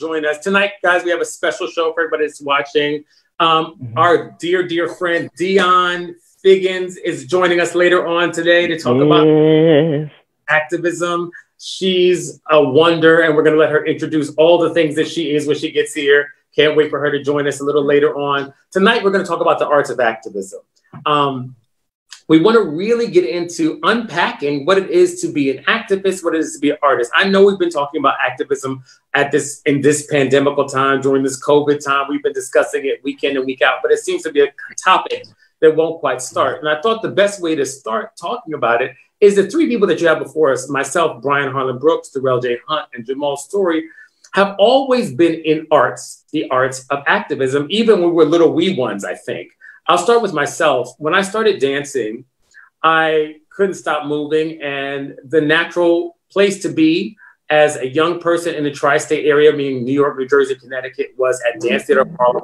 join us. Tonight, guys, we have a special show for everybody that's watching. Our dear friend, Dionne Figgins, is joining us later on today to talk about activism. She's a wonder, and we're going to let her introduce all the things that she is when she gets here. Can't wait for her to join us a little later on. Tonight, we're going to talk about the arts of activism. We want to really get into unpacking what it is to be an activist, what it is to be an artist. I know we've been talking about activism in this pandemical time, during this COVID time. We've been discussing it week in and week out, but it seems to be a topic that won't quite start. And I thought the best way to start talking about it is the three people that you have before us, myself, Brian Harlan Brooks, Darell J, and Jamal Story, have always been in arts, the arts of activism, even when we were little wee ones, I think. I'll start with myself. When I started dancing, I couldn't stop moving, and the natural place to be as a young person in the tri-state area, meaning New York, New Jersey, Connecticut, was at Dance Theater of Harlem.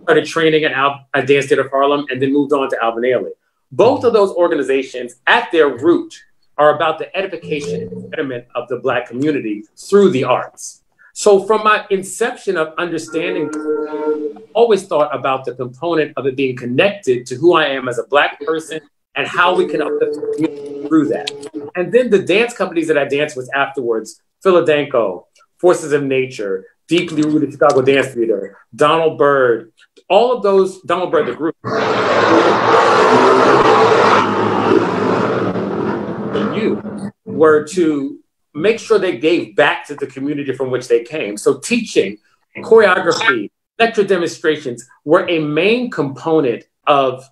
Started training at Dance Theater of Harlem and then moved on to Alvin Ailey. Both of those organizations, at their root, are about the edification and betterment of the Black community through the arts. So from my inception of understanding, I always thought about the component of it being connected to who I am as a Black person and how we can uplift the community through that. And then the dance companies that I danced with afterwards, Philadelphia, Forces of Nature, deeply rooted Chicago Dance Theater, Donald Byrd, all of those, Donald Byrd, the group, were to make sure they gave back to the community from which they came. So teaching, choreography, lecture demonstrations were a main component of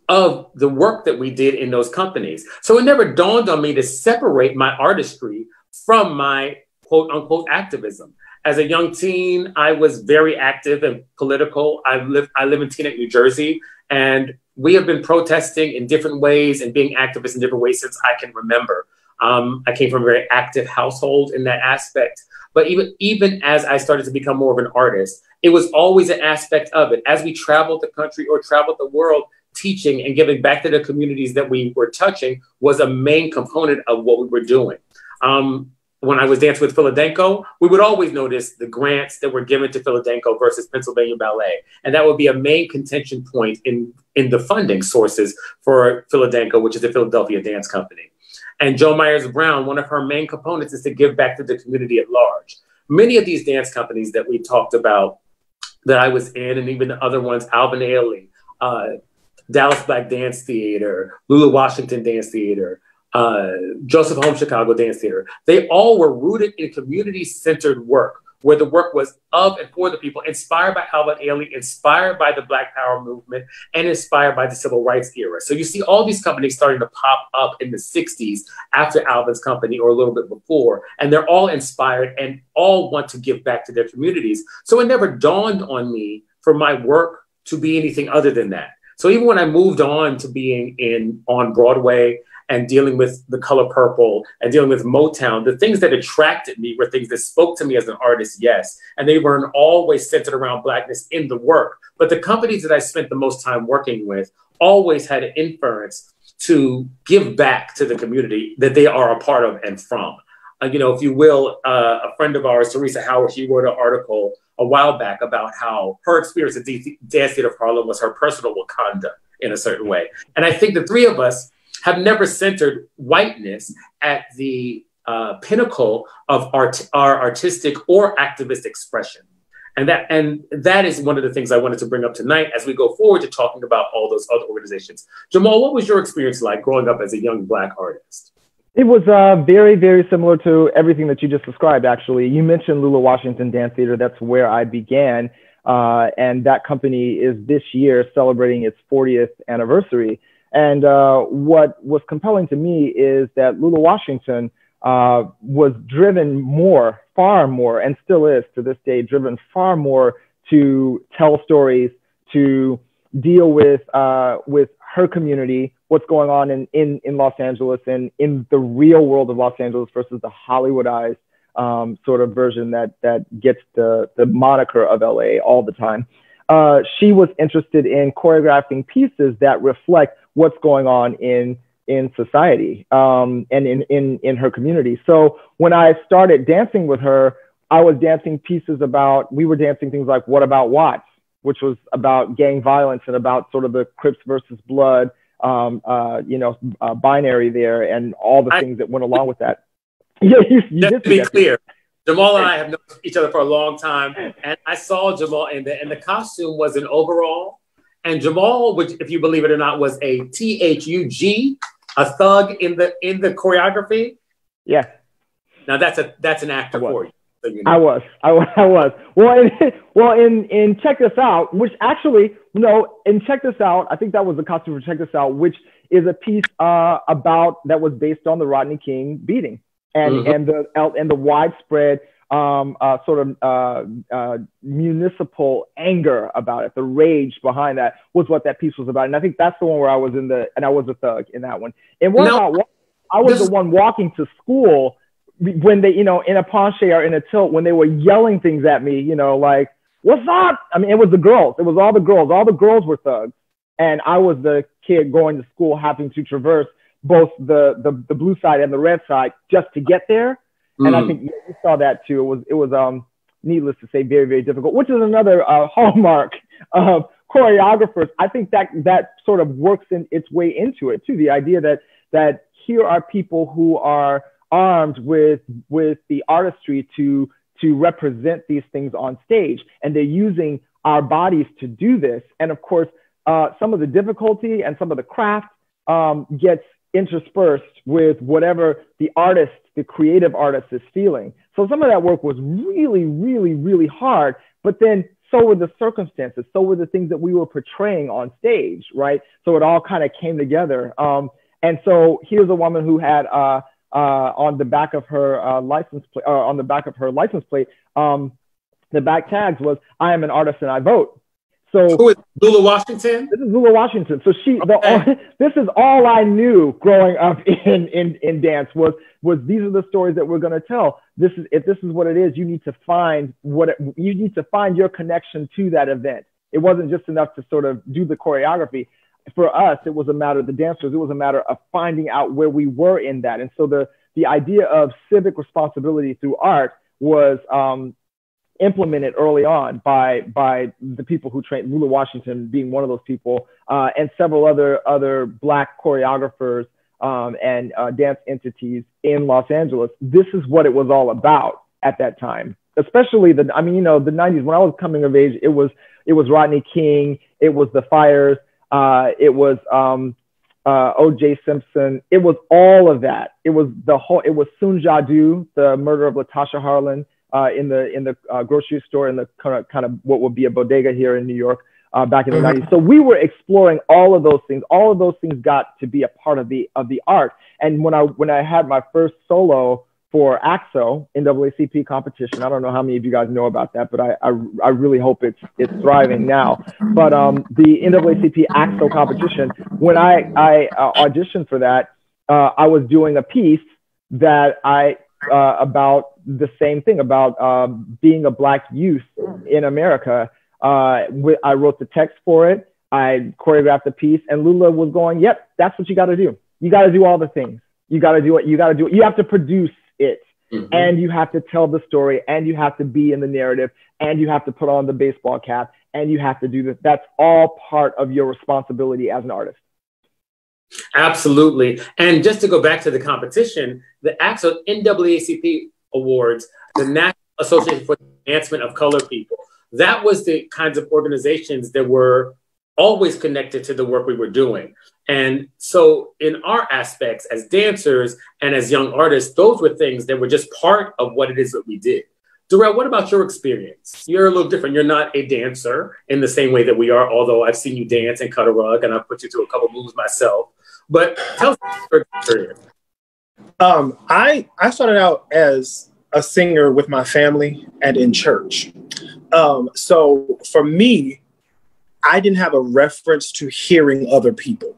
the work that we did in those companies. So it never dawned on me to separate my artistry from my quote unquote activism. As a young teen, I was very active and political. I live in Teaneck, New Jersey, and we have been protesting in different ways and being activists in different ways since I can remember. I came from a very active household in that aspect. But even as I started to become more of an artist, it was always an aspect of it. As we traveled the country or traveled the world, teaching and giving back to the communities that we were touching was a main component of what we were doing. When I was dancing with Philadelphia, we would always notice the grants that were given to Philadelphia versus Pennsylvania Ballet. And that would be a main contention point in the funding sources for Philadelphia, which is the Philadelphia Dance Company. And Jo Myers-Brown, one of her main components is to give back to the community at large. Many of these dance companies that we talked about that I was in, and even the other ones, Alvin Ailey, Dallas Black Dance Theater, Lulu Washington Dance Theater, Joseph Holmes Chicago Dance Theater, they all were rooted in community-centered work, where the work was of and for the people, inspired by Alvin Ailey, inspired by the Black Power movement, and inspired by the Civil Rights era. So you see all these companies starting to pop up in the 60s after Alvin's company or a little bit before, and they're all inspired and all want to give back to their communities. So it never dawned on me for my work to be anything other than that. So even when I moved on to being on Broadway and dealing with The Color Purple and dealing with Motown, the things that attracted me were things that spoke to me as an artist, yes. And they weren't always centered around Blackness in the work. But the companies that I spent the most time working with always had an inference to give back to the community that they are a part of and from. If you will, a friend of ours, Teresa Howard, she wrote an article a while back about how her experience at Dance Theater of Harlem was her personal Wakanda in a certain way. And I think the three of us have never centered whiteness at the pinnacle of our artistic or activist expression. And that is one of the things I wanted to bring up tonight as we go forward to talking about all those other organizations. Jamal, what was your experience like growing up as a young Black artist? It was very, very similar to everything that you just described, actually. You mentioned Lulu Washington Dance Theater. That's where I began. And that company is this year celebrating its 40th anniversary. And what was compelling to me is that Lulu Washington was driven far more, and still is to this day, driven far more to tell stories, to deal with her community, what's going on in Los Angeles and in the real world of Los Angeles versus the Hollywoodized sort of version that gets the moniker of LA all the time. She was interested in choreographing pieces that reflect what's going on in in society and in her community. So when I started dancing with her, I was dancing pieces about, we were dancing things like What About Watts, which was about gang violence and about sort of the Crips versus Blood, binary there and all the things that went along with that. Yeah, you just to be clear, Jamal and I have known each other for a long time, and I saw Jamal, and the costume was an overall, and Jamal, which, if you believe it or not, was a THUG, a thug in the choreography. Yeah. Now that's an actor for you. So you know. I was. Well, in Check This Out, which actually, in Check This Out, I think that was the costume for Check This Out, which is a piece that was based on the Rodney King beating and the widespread municipal anger about it. The rage behind that was what that piece was about, and I think that's the one where I was I was a thug in that one. And I was the one walking to school when they, in a penché or in a tilt, when they were yelling things at me, like, what's up? I mean, it was the girls. It was all the girls. All the girls were thugs. And I was the kid going to school having to traverse both the blue side and the red side just to get there. And I think you saw that too. It was needless to say, very, very difficult, which is another hallmark of choreographers. I think that sort of works its way into it too. The idea that here are people who are armed with the artistry to represent these things on stage, and they're using our bodies to do this. And of course, some of the difficulty and some of the craft gets interspersed with whatever the creative artist is feeling. So some of that work was really, really, really hard, but then so were the circumstances, so were the things that we were portraying on stage, right? So it all kind of came together. And so here's a woman who had on the back of her license plate, the back tags was, "I am an artist and I vote." So who is Lula Washington? This is Lula Washington. So this is all I knew growing up in dance was these are the stories that we're going to tell. If this is what it is, you need to find your connection to that event. It wasn't just enough to sort of do the choreography. For us, it was a matter of the dancers. It was a matter of finding out where we were in that. And so the idea of civic responsibility through art was implemented early on by the people who trained, Lula Washington being one of those people, and several other Black choreographers and dance entities in Los Angeles. This is what it was all about at that time, especially the 90s. When I was coming of age, it was Rodney King, it was the fires, it was O.J. Simpson. It was all of that. It was Sun Jadu, the murder of Latasha Harlan in the grocery store in the kind of what would be a bodega here in New York back in the 90s. So we were exploring all of those things. All of those things got to be a part of the art. And when I had my first solo for AXO, NAACP competition. I don't know how many of you guys know about that, but I really hope it's thriving now. But the NAACP AXO competition, when I auditioned for that, I was doing a piece that about the same thing, about being a Black youth in America. I wrote the text for it. I choreographed the piece, and Lula was going, "Yep, that's what you got to do. You got to do all the things. You got to do it. You got to do it. You have to produce it, and you have to tell the story, and you have to be in the narrative, and you have to put on the baseball cap, and you have to do this. That's all part of your responsibility as an artist." Absolutely. And just to go back to the competition, the AXO NAACP Awards, the National Association for the Advancement of Colored People, that was the kinds of organizations that were always connected to the work we were doing. And so in our aspects as dancers and as young artists, those were things that were just part of what it is that we did. Darell, what about your experience? You're a little different. You're not a dancer in the same way that we are, although I've seen you dance and cut a rug, and I've put you through a couple moves myself. But tell us your experience. I started out as a singer with my family and in church. So for me, I didn't have a reference to hearing other people.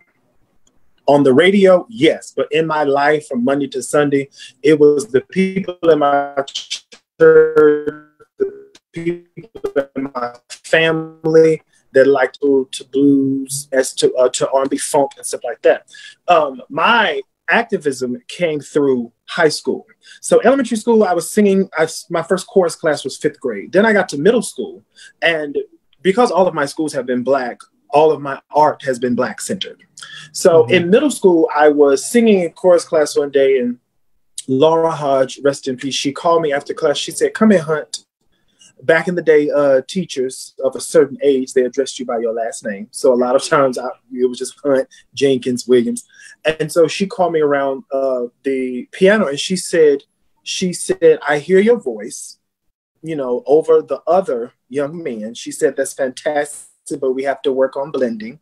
On the radio, yes, but in my life from Monday to Sunday, it was the people in my church, the people in my family that liked to blues, as to R&B, funk, and stuff like that. My activism came through high school. So elementary school, I was singing. My first chorus class was 5th grade. Then I got to middle school, and because all of my schools have been Black, all of my art has been Black centered. So in middle school, I was singing in chorus class one day, and Laura Hodge, rest in peace, she called me after class. She said, "Come here, Hunt." Back in the day, teachers of a certain age, they addressed you by your last name. So a lot of times it was just Hunt, Jenkins, Williams. And so she called me around the piano, and she said, "I hear your voice, you know, over the other young men." She said, "That's fantastic, but we have to work on blending."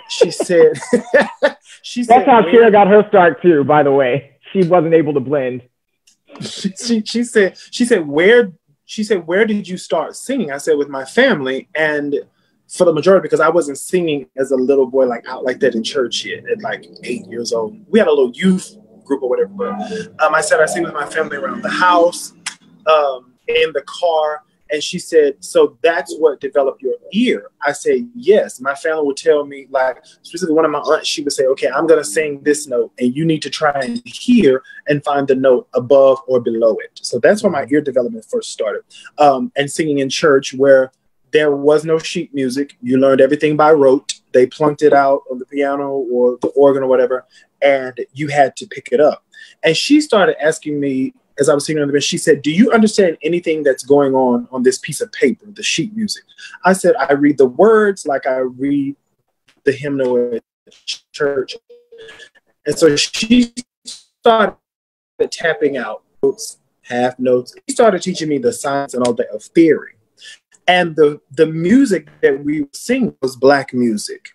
She said, that's how Kira got her start too, by the way. She wasn't able to blend. She said, where did you start singing? I said, with my family. And for the majority, because I wasn't singing as a little boy, like out like that in church yet at like 8 years old. We had a little youth group or whatever. But I said, I sing with my family around the house, in the car. And she said, "So that's what developed your ear?" I said, "Yes." My family would tell me, like, specifically one of my aunts, she would say, "Okay, I'm going to sing this note, and you need to try and hear and find the note above or below it." So that's where my ear development first started. And singing in church, where there was no sheet music. You learned everything by rote. They plunked it out on the piano or the organ or whatever, and you had to pick it up. And she started asking me, as I was singing on the bench, she said, "Do you understand anything that's going on this piece of paper, the sheet music?" I said, "I read the words like I read the hymnal at church." And so she started tapping out notes, half notes. She started teaching me the science and all that of theory. And the music that we sing was Black music.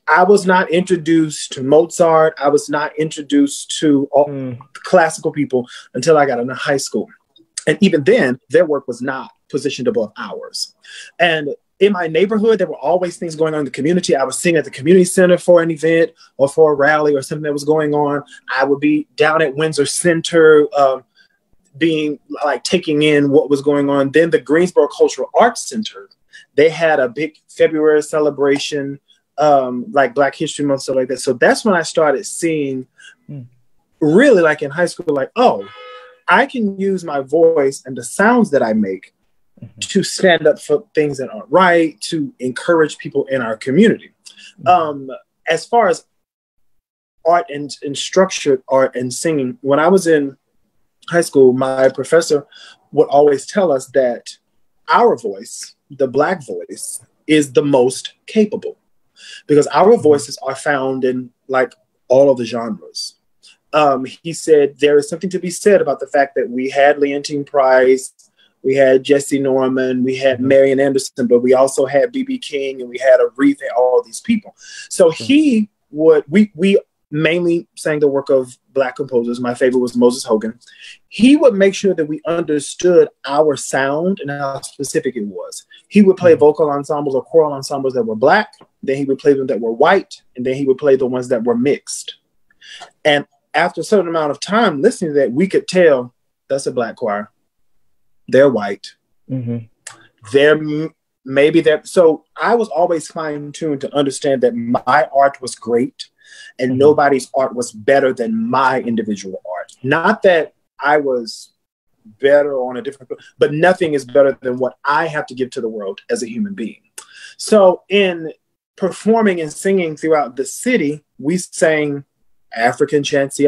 I was not introduced to Mozart. I was not introduced to all the classical people until I got into high school. And even then, their work was not positioned above ours. And in my neighborhood, there were always things going on in the community. I was singing at the community center for an event or for a rally or something that was going on. I would be down at Windsor Center, being like taking in what was going on. Then the Greensboro Cultural Arts Center, they had a big February celebration, like Black History Month, stuff like that. So that's when I started seeing, really like in high school, like, oh, I can use my voice and the sounds that I make to stand up for things that aren't right, to encourage people in our community. As far as art and structured art and singing, when I was in high school, my professor would always tell us that our voice, the Black voice, is the most capable, because our voices are found in like all of the genres. He said there is something to be said about the fact that we had Leontine Price, we had Jesse Norman, we had Marian Anderson, but we also had B.B. King, and we had Aretha, and all these people. So he would, we mainly sang the work of Black composers. My favorite was Moses Hogan. He would make sure that we understood our sound and how specific it was. He would play vocal ensembles or choral ensembles that were Black, then he would play them that were white, and then he would play the ones that were mixed. And after a certain amount of time listening to that, we could tell that's a Black choir. They're white. So I was always fine-tuned to understand that my art was great and nobody's art was better than my individual art. Not that I was better on a different, but nothing is better than what I have to give to the world as a human being. So in performing and singing throughout the city, we sang African chants, we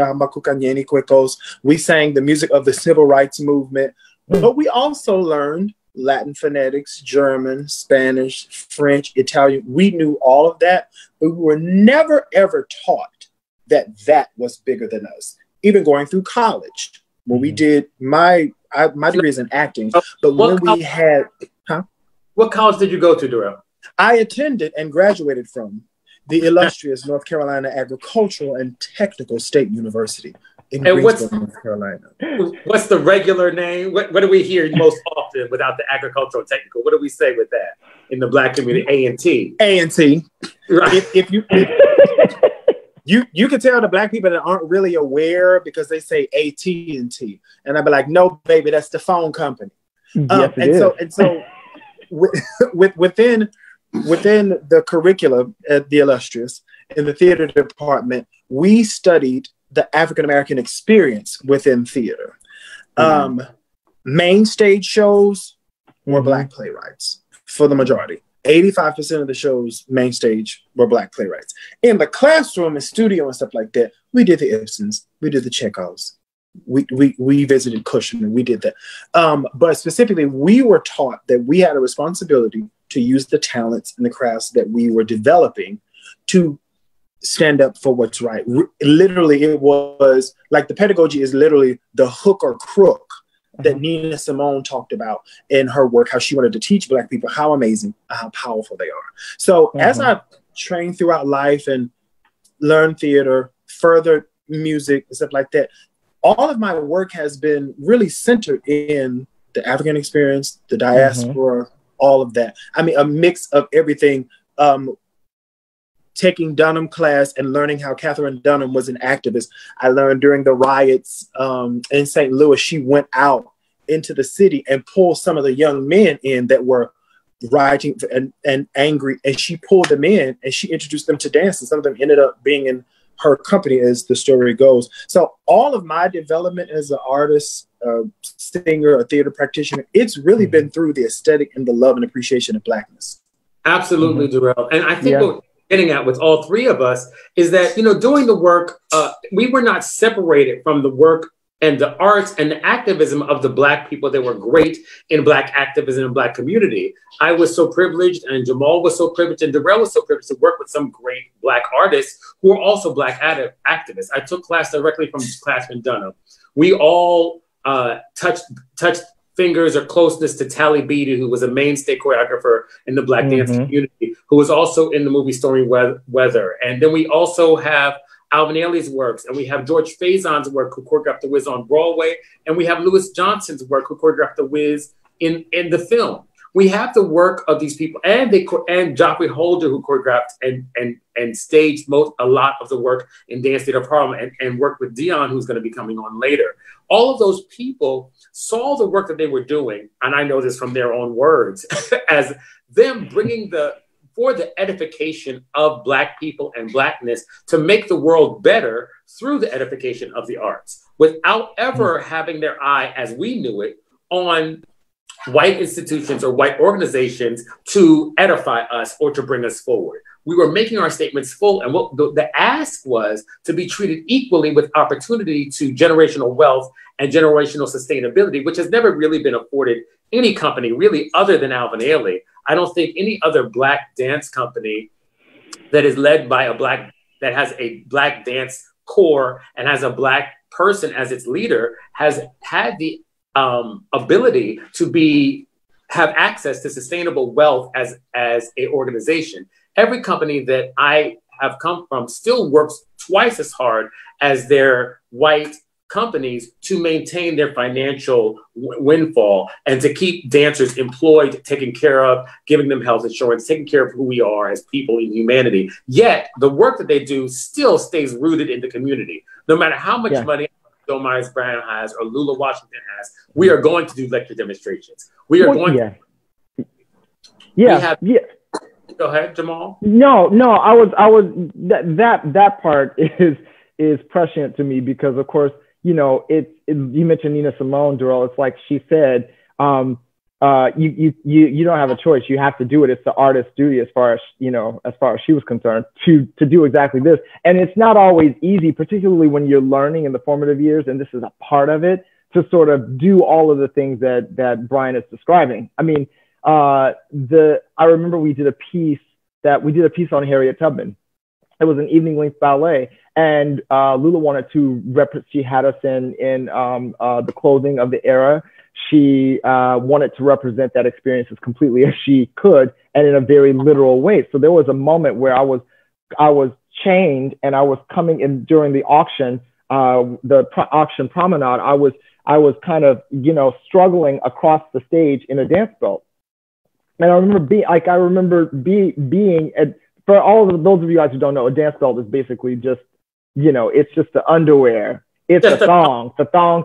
sang the music of the civil rights movement, but we also learned Latin phonetics, German, Spanish, French, Italian. We knew all of that, but we were never, ever taught that that was bigger than us. Even going through college, when we did my degree is in acting, but when we had, What college did you go to, Darell? I attended and graduated from the illustrious North Carolina Agricultural and Technical State University in Greensboro, North Carolina. What's the regular name? What do we hear most often without the agricultural technical? What do we say with that in the Black community? A&T. A&T. Right. If you can tell the Black people that aren't really aware because they say AT&T, and I'd be like, no, baby, that's the phone company. Yes, and so within within the curriculum at the Illustrious, in the theater department, we studied the African-American experience within theater. Main stage shows were Black playwrights for the majority. 85% of the shows, main stage, were Black playwrights. In the classroom and studio and stuff like that, we did the Ibsens, we did the Chekhovs, we visited Cushman, we did that. But specifically, we were taught that we had a responsibility to use the talents and the crafts that we were developing to stand up for what's right. Literally, it was like the pedagogy is literally the hook or crook that Nina Simone talked about in her work, how she wanted to teach Black people how amazing, how powerful they are. So as I trained throughout life and learned theater, further music and stuff like that, all of my work has been really centered in the African experience, the diaspora, all of that. I mean, a mix of everything. Taking Dunham class and learning how Catherine Dunham was an activist. I learned during the riots in St. Louis, she went out into the city and pulled some of the young men in that were rioting and angry. And she pulled them in and she introduced them to dance. And some of them ended up being in her company, as the story goes. So all of my development as an artist, singer, a theater practitioner, it's really been through the aesthetic and the love and appreciation of Blackness. Absolutely, Darell. And I think what getting at with all three of us is that, you know, doing the work, we were not separated from the work and the arts and the activism of the Black people that were great in Black activism and Black community. I was so privileged, and Jamal was so privileged, and Darell was so privileged to work with some great Black artists who were also Black activists. I took class directly from classman Dunham. We all touched fingers or closeness to Tally Beatty, who was a mainstay choreographer in the Black dance community, who was also in the movie Stormy Weather. And then we also have Alvin Ailey's works, and we have George Faison's work, who choreographed The Wiz on Broadway, and we have Lewis Johnson's work, who choreographed The Wiz in the film. We have the work of these people, and Joffrey Holder, who choreographed and staged a lot of the work in Dance Theater of Harlem, and worked with Dionne, who's going to be coming on later. All of those people saw the work that they were doing, and I know this from their own words, as them bringing for the edification of Black people and Blackness to make the world better through the edification of the arts, without ever having their eye, as we knew it, on white institutions or white organizations to edify us or to bring us forward. We were making our statements full, and what the ask was to be treated equally with opportunity to generational wealth and generational sustainability, which has never really been afforded any company really other than Alvin Ailey. I don't think any other Black dance company that is led by that has a Black dance core and has a Black person as its leader has had the ability to have access to sustainable wealth as a organization. Every company that I have come from still works twice as hard as their white companies to maintain their financial windfall and to keep dancers employed, taken care of, giving them health insurance, taking care of who we are as people in humanity. Yet the work that they do still stays rooted in the community. No matter how much money Bill Myers Brown has or Lula Washington has, we are going to do lecture demonstrations. We are going to. Go ahead, Jamal. No, I was that part is prescient to me because, of course, you know, you mentioned Nina Simone, Darell. It's like she said, you don't have a choice. You have to do it. It's the artist's duty, as far as she was concerned, to do exactly this. And it's not always easy, particularly when you're learning in the formative years, and this is a part of it, to sort of do all of the things that Brian is describing. I mean, I remember we did a piece on Harriet Tubman. It was an evening length ballet, and Lula wanted to she had us in the clothing of the era. She wanted to represent that experience as completely as she could, and in a very literal way. So there was a moment where I was chained, and I was coming in during the auction, auction promenade. I was kind of, struggling across the stage in a dance belt. And I remember being for all of those of you guys who don't know, a dance belt is basically just, it's just the underwear. It's a thong, the thong.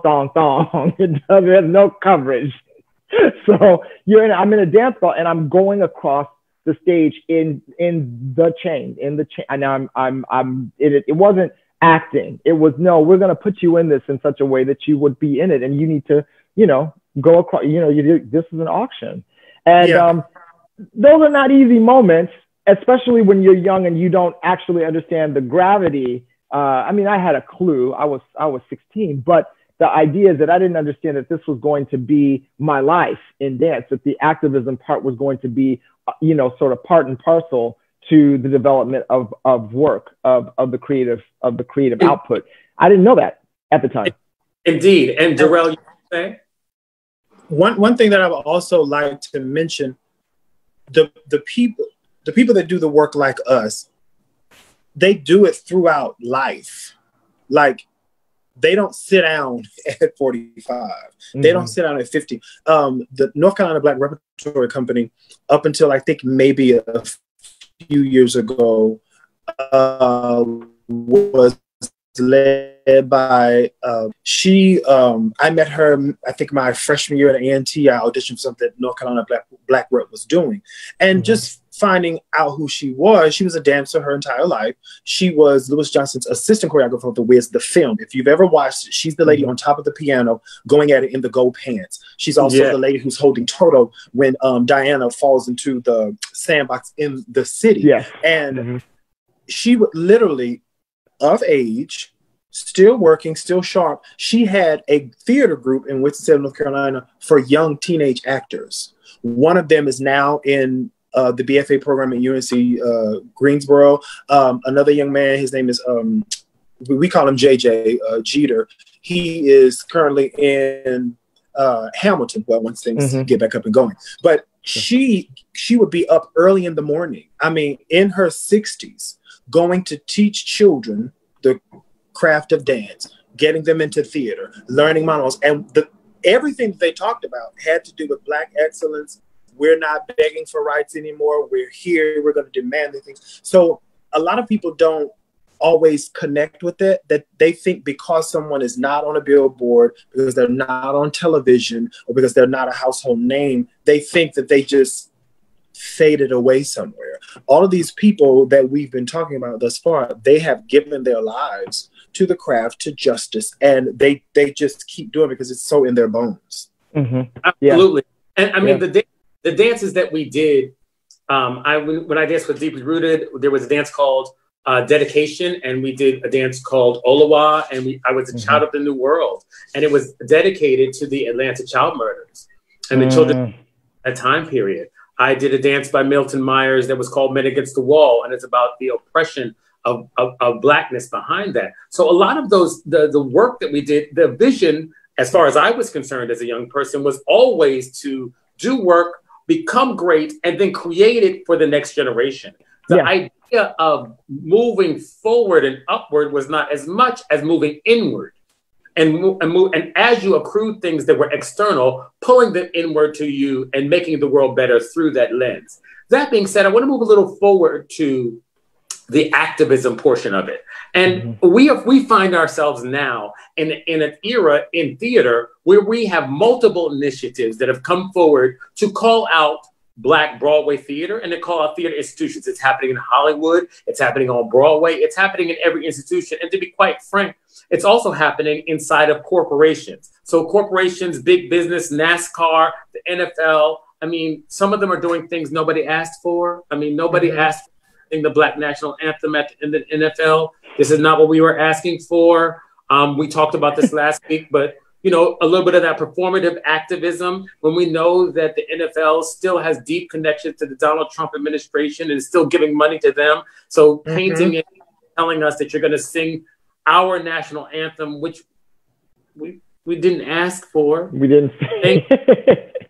It has no coverage. So I'm in a dance belt and I'm going across the stage in the chain. And it wasn't acting. It was, no, we're going to put you in this in such a way that you would be in it, and you need to, go across. This is an auction, and those are not easy moments, especially when you're young and you don't actually understand the gravity. I mean, I had a clue. I was 16, but the idea is that I didn't understand that this was going to be my life in dance, that the activism part was going to be, sort of part and parcel to the development of work, of the creative output. I didn't know that at the time. Indeed. And Darell, you say? One thing that I would also like to mention, the people that do the work like us, they do it throughout life. Like, they don't sit down at 45. Mm-hmm. They don't sit down at 50. The North Carolina Black Repertory Company, up until I think maybe a few years ago, was led by I met her, I think my freshman year at A&T. I auditioned for something that North Carolina Black Rep was doing, and just finding out who she was a dancer her entire life. She was Lewis Johnson's assistant choreographer of The Wiz, the film. If you've ever watched it, she's the lady on top of the piano going at it in the gold pants. She's also the lady who's holding Toto when Diana falls into the sandbox in the city. And she would literally, of age, still working, still sharp. She had a theater group in Winston-Salem, North Carolina, for young teenage actors. One of them is now in the BFA program at UNC Greensboro. Another young man, his name is, we call him JJ Jeter. He is currently in Hamilton, well, once things get back up and going. But she would be up early in the morning, I mean, in her 60s, going to teach children the craft of dance, getting them into theater, learning monologues. And everything that they talked about had to do with Black excellence. We're not begging for rights anymore. We're here. We're going to demand the things. So a lot of people don't always connect with it, that they think because someone is not on a billboard, because they're not on television, or because they're not a household name, they think that they just faded away somewhere. All of these people that we've been talking about thus far, they have given their lives to the craft, to justice, and they just keep doing it because it's so in their bones. Absolutely. And I mean, the dances that we did, when I danced with Deeply Rooted, there was a dance called Dedication, and we did a dance called Olawa, and I was a child of the New World, and it was dedicated to the Atlanta child murders and the children at that time period. I did a dance by Milton Myers that was called Men Against the Wall, and it's about the oppression of Blackness behind that. So a lot of the work that we did, the vision, as far as I was concerned as a young person, was always to do work, become great, and then create it for the next generation. The idea of moving forward and upward was not as much as moving inward, and as you accrued things that were external, pulling them inward to you and making the world better through that lens. That being said, I want to move a little forward to the activism portion of it. And we find ourselves now in an era in theater where we have multiple initiatives that have come forward to call out Black Broadway theater and to call out theater institutions. It's happening in Hollywood, it's happening on Broadway, it's happening in every institution. And to be quite frank, it's also happening inside of corporations. So corporations, big business, NASCAR, the NFL, I mean, some of them are doing things nobody asked for. I mean, nobody asked for the Black national anthem in the NFL. This is not what we were asking for. We talked about this last week, but a little bit of that performative activism when we know that the NFL still has deep connections to the Donald Trump administration and is still giving money to them. So painting it, telling us that you're going to sing our national anthem, which we didn't ask for. We didn't.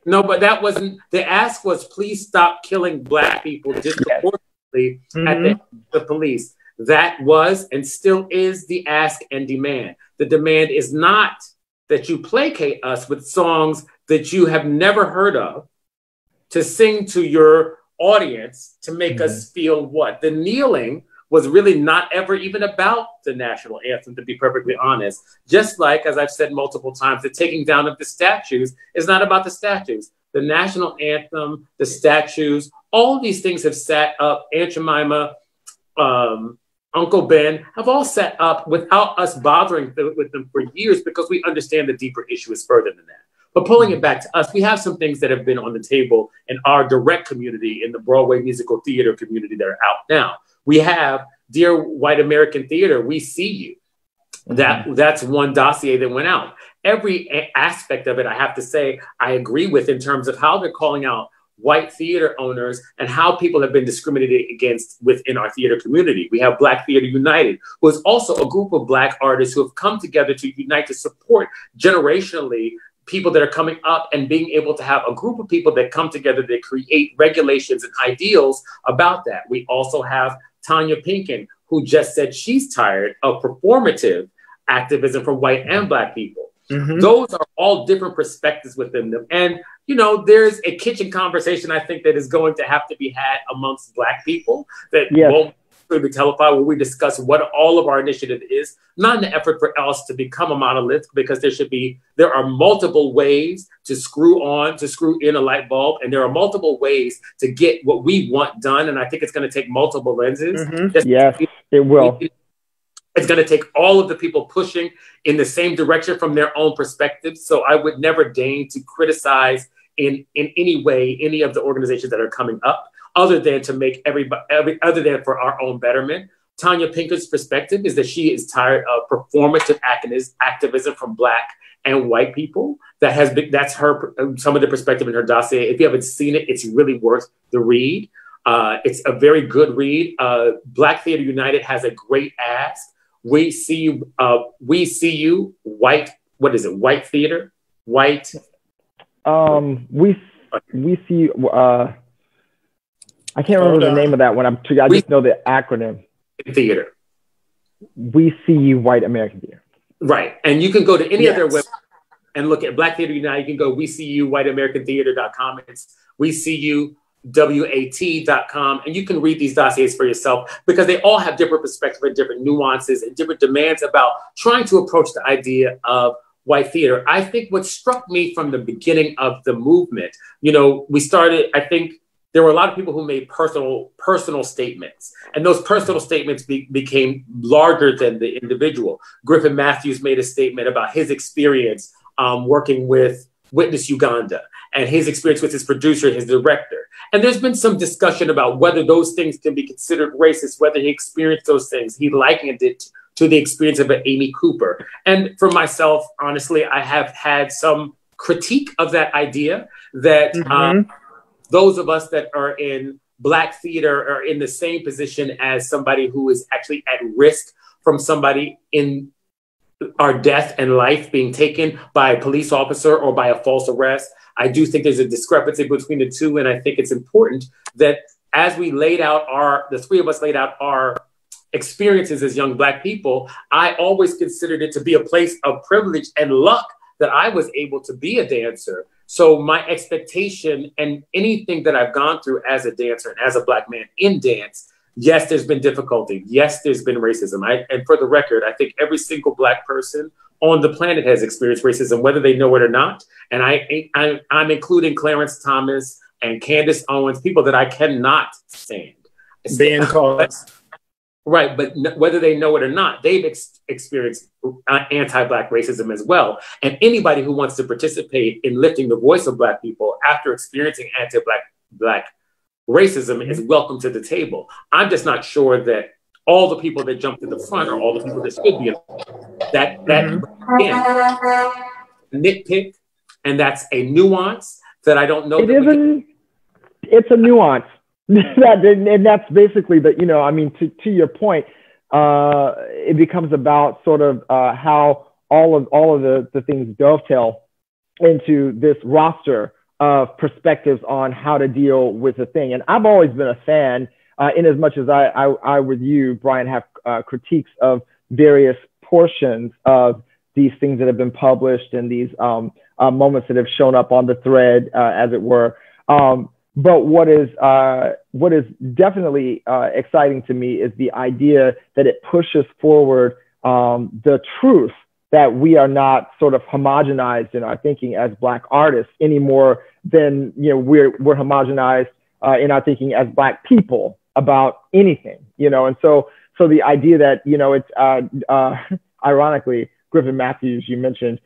No, but that wasn't, the ask was, please stop killing Black people disproportionately at the police. That was and still is the ask and demand. The demand is not that you placate us with songs that you have never heard of to sing to your audience to make us feel what? The kneeling was really not ever even about the national anthem, to be perfectly honest. Just like, as I've said multiple times, the taking down of the statues is not about the statues. The national anthem, the statues, All of these things have sat up. Aunt Jemima, Uncle Ben have all sat up without us bothering with them for years because we understand the deeper issue is further than that. But pulling it back to us, we have some things that have been on the table in our direct community, in the Broadway musical theater community that are out now. We have Dear White American Theater, We See You. That's one dossier that went out. Every aspect of it, I have to say, I agree with in terms of how they're calling out white theater owners and how people have been discriminated against within our theater community. We have Black Theater United, who is also a group of Black artists who have come together to unite to support generationally people that are coming up and being able to have a group of people that come together that create regulations and ideals about that. We also have Tanya Pinkin, who just said she's tired of performative activism from white and Black people. Those are all different perspectives within them. And, you know, there's a kitchen conversation, I think, that is going to have to be had amongst Black people that won't be televised, where we discuss what all of our initiative is, not in an effort for us to become a monolith, because there are multiple ways to screw in a light bulb, and there are multiple ways to get what we want done. And I think it's going to take multiple lenses. Yes, it will. It's going to take all of the people pushing in the same direction from their own perspectives. So I would never deign to criticize in any way any of the organizations that are coming up, other than to make other than for our own betterment. Tanya Pinker's perspective is that she is tired of performative activism from Black and white people. That's her, some of the perspective in her dossier. If you haven't seen it, it's really worth the read. It's a very good read. Black Theater United has a great ask. We see you, white. What is it? White theater, white. We see you. I can't remember the name of that one. I just know the acronym. Theater. We See You, White American Theater. Right, and you can go to any of their websites and look at Black Theater United. You can go WeSeeYouWhiteAmericanTheater.com. It's WeSeeYouWAT.com, and you can read these dossiers for yourself, because they all have different perspectives and different nuances and different demands about trying to approach the idea of white theater. I think what struck me from the beginning of the movement, you know, I think there were a lot of people who made personal statements, and those personal statements became larger than the individual. Griffin Matthews made a statement about his experience working with Witness Uganda, and his experience with his producer, his director. And there's been some discussion about whether those things can be considered racist, whether he experienced those things. He likened it to the experience of an Amy Cooper. And for myself, honestly, I have had some critique of that idea that those of us that are in Black theater are in the same position as somebody who is actually at risk from somebody in our death and life being taken by a police officer or by a false arrest. I do think there's a discrepancy between the two. And I think it's important that as we the three of us laid out our experiences as young Black people, I always considered it to be a place of privilege and luck that I was able to be a dancer. So my expectation, and anything that I've gone through as a dancer and as a Black man in dance, yes, there's been difficulty. Yes, there's been racism. And for the record, I think every single Black person on the planet has experienced racism, whether they know it or not. And I'm including Clarence Thomas and Candace Owens, people that I cannot stand. Ben Cause. Right, but whether they know it or not, they've experienced anti-Black racism as well. And anybody who wants to participate in lifting the voice of Black people after experiencing anti-Black racism is welcome to the table. I'm just not sure that all the people that jump to the front are all the people that should be involved. That again, nitpick, and that's a nuance that I don't know. It's a nuance. And that's basically to your point, it becomes about sort of how all of the things dovetail into this roster of perspectives on how to deal with a thing. And I've always been a fan, in as much as I with you, Brian, have critiques of various portions of these things that have been published and these moments that have shown up on the thread, as it were. But what is definitely exciting to me is the idea that it pushes forward the truth that we are not sort of homogenized in our thinking as Black artists any more than we're homogenized in our thinking as Black people about anything, you know. And so the idea that, you know, it's ironically, Griffin Matthews, you mentioned,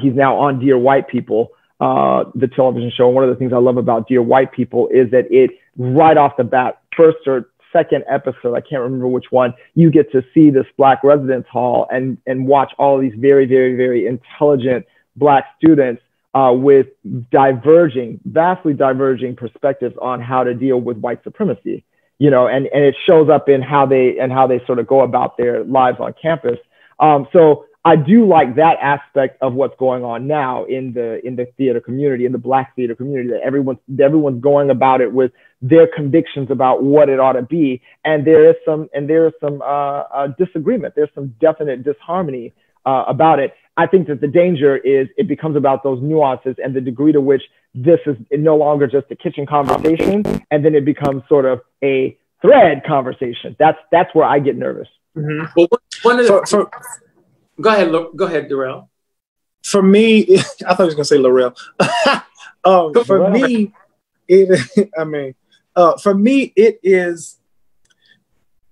he's now on Dear White People, the television show. And one of the things I love about Dear White People is that it, right off the bat, first or second episode, I can't remember which one, you get to see this Black residence hall and watch all of these very, very, very intelligent Black students with vastly diverging perspectives on how to deal with white supremacy, you know, and it shows up in how they sort of go about their lives on campus. So I do like that aspect of what's going on now in the theater community, in the Black theater community, that everyone's going about it with their convictions about what it ought to be, and there is some disagreement. There's some definite disharmony about it. I think that the danger is it becomes about those nuances and the degree to which this is no longer just a kitchen conversation, and then it becomes sort of a thread conversation. That's where I get nervous. Mm-hmm. Well, one of the go ahead, Darell. For me, I thought he was going to say Laurel. For me, it is,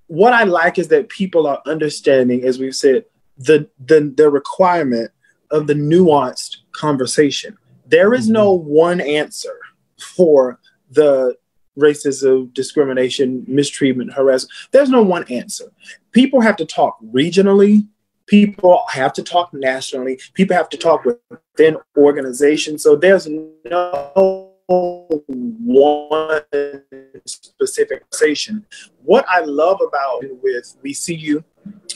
what I like is that people are understanding, as we've said, the requirement of the nuanced conversation. There is no one answer for the racism, discrimination, mistreatment, harassment. There's no one answer. People have to talk regionally. People have to talk nationally. People have to talk within organizations. So there's no one specific conversation. What I love about it with VCU,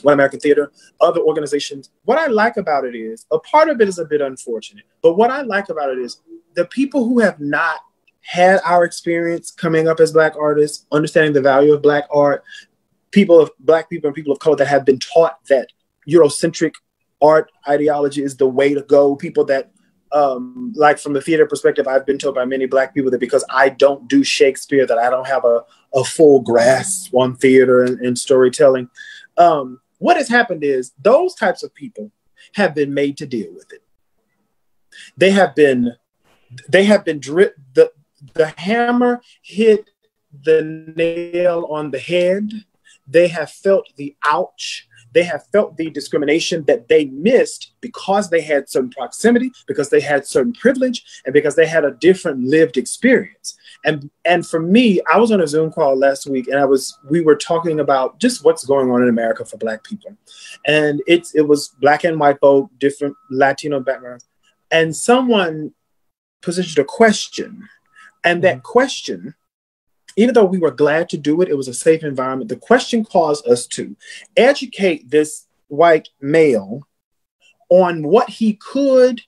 One American Theater, other organizations, what I like about it is, a part of it is a bit unfortunate, but what I like about it is the people who have not had our experience coming up as Black artists, understanding the value of Black art, Black people and people of color that have been taught that Eurocentric art ideology is the way to go. People that, like from the theater perspective, I've been told by many Black people that because I don't do Shakespeare, that I don't have a full grasp on theater and storytelling. What has happened is those types of people have been made to deal with it. They have been the hammer hit the nail on the head. They have felt the ouch. They have felt the discrimination that they missed because they had certain proximity, because they had certain privilege, and because they had a different lived experience. And for me, I was on a Zoom call last week, and we were talking about just what's going on in America for Black people. And it was Black and white folk, different Latino backgrounds. And someone positioned a question. And that question, even though we were glad to do it, it was a safe environment. The question caused us to educate this white male on what he could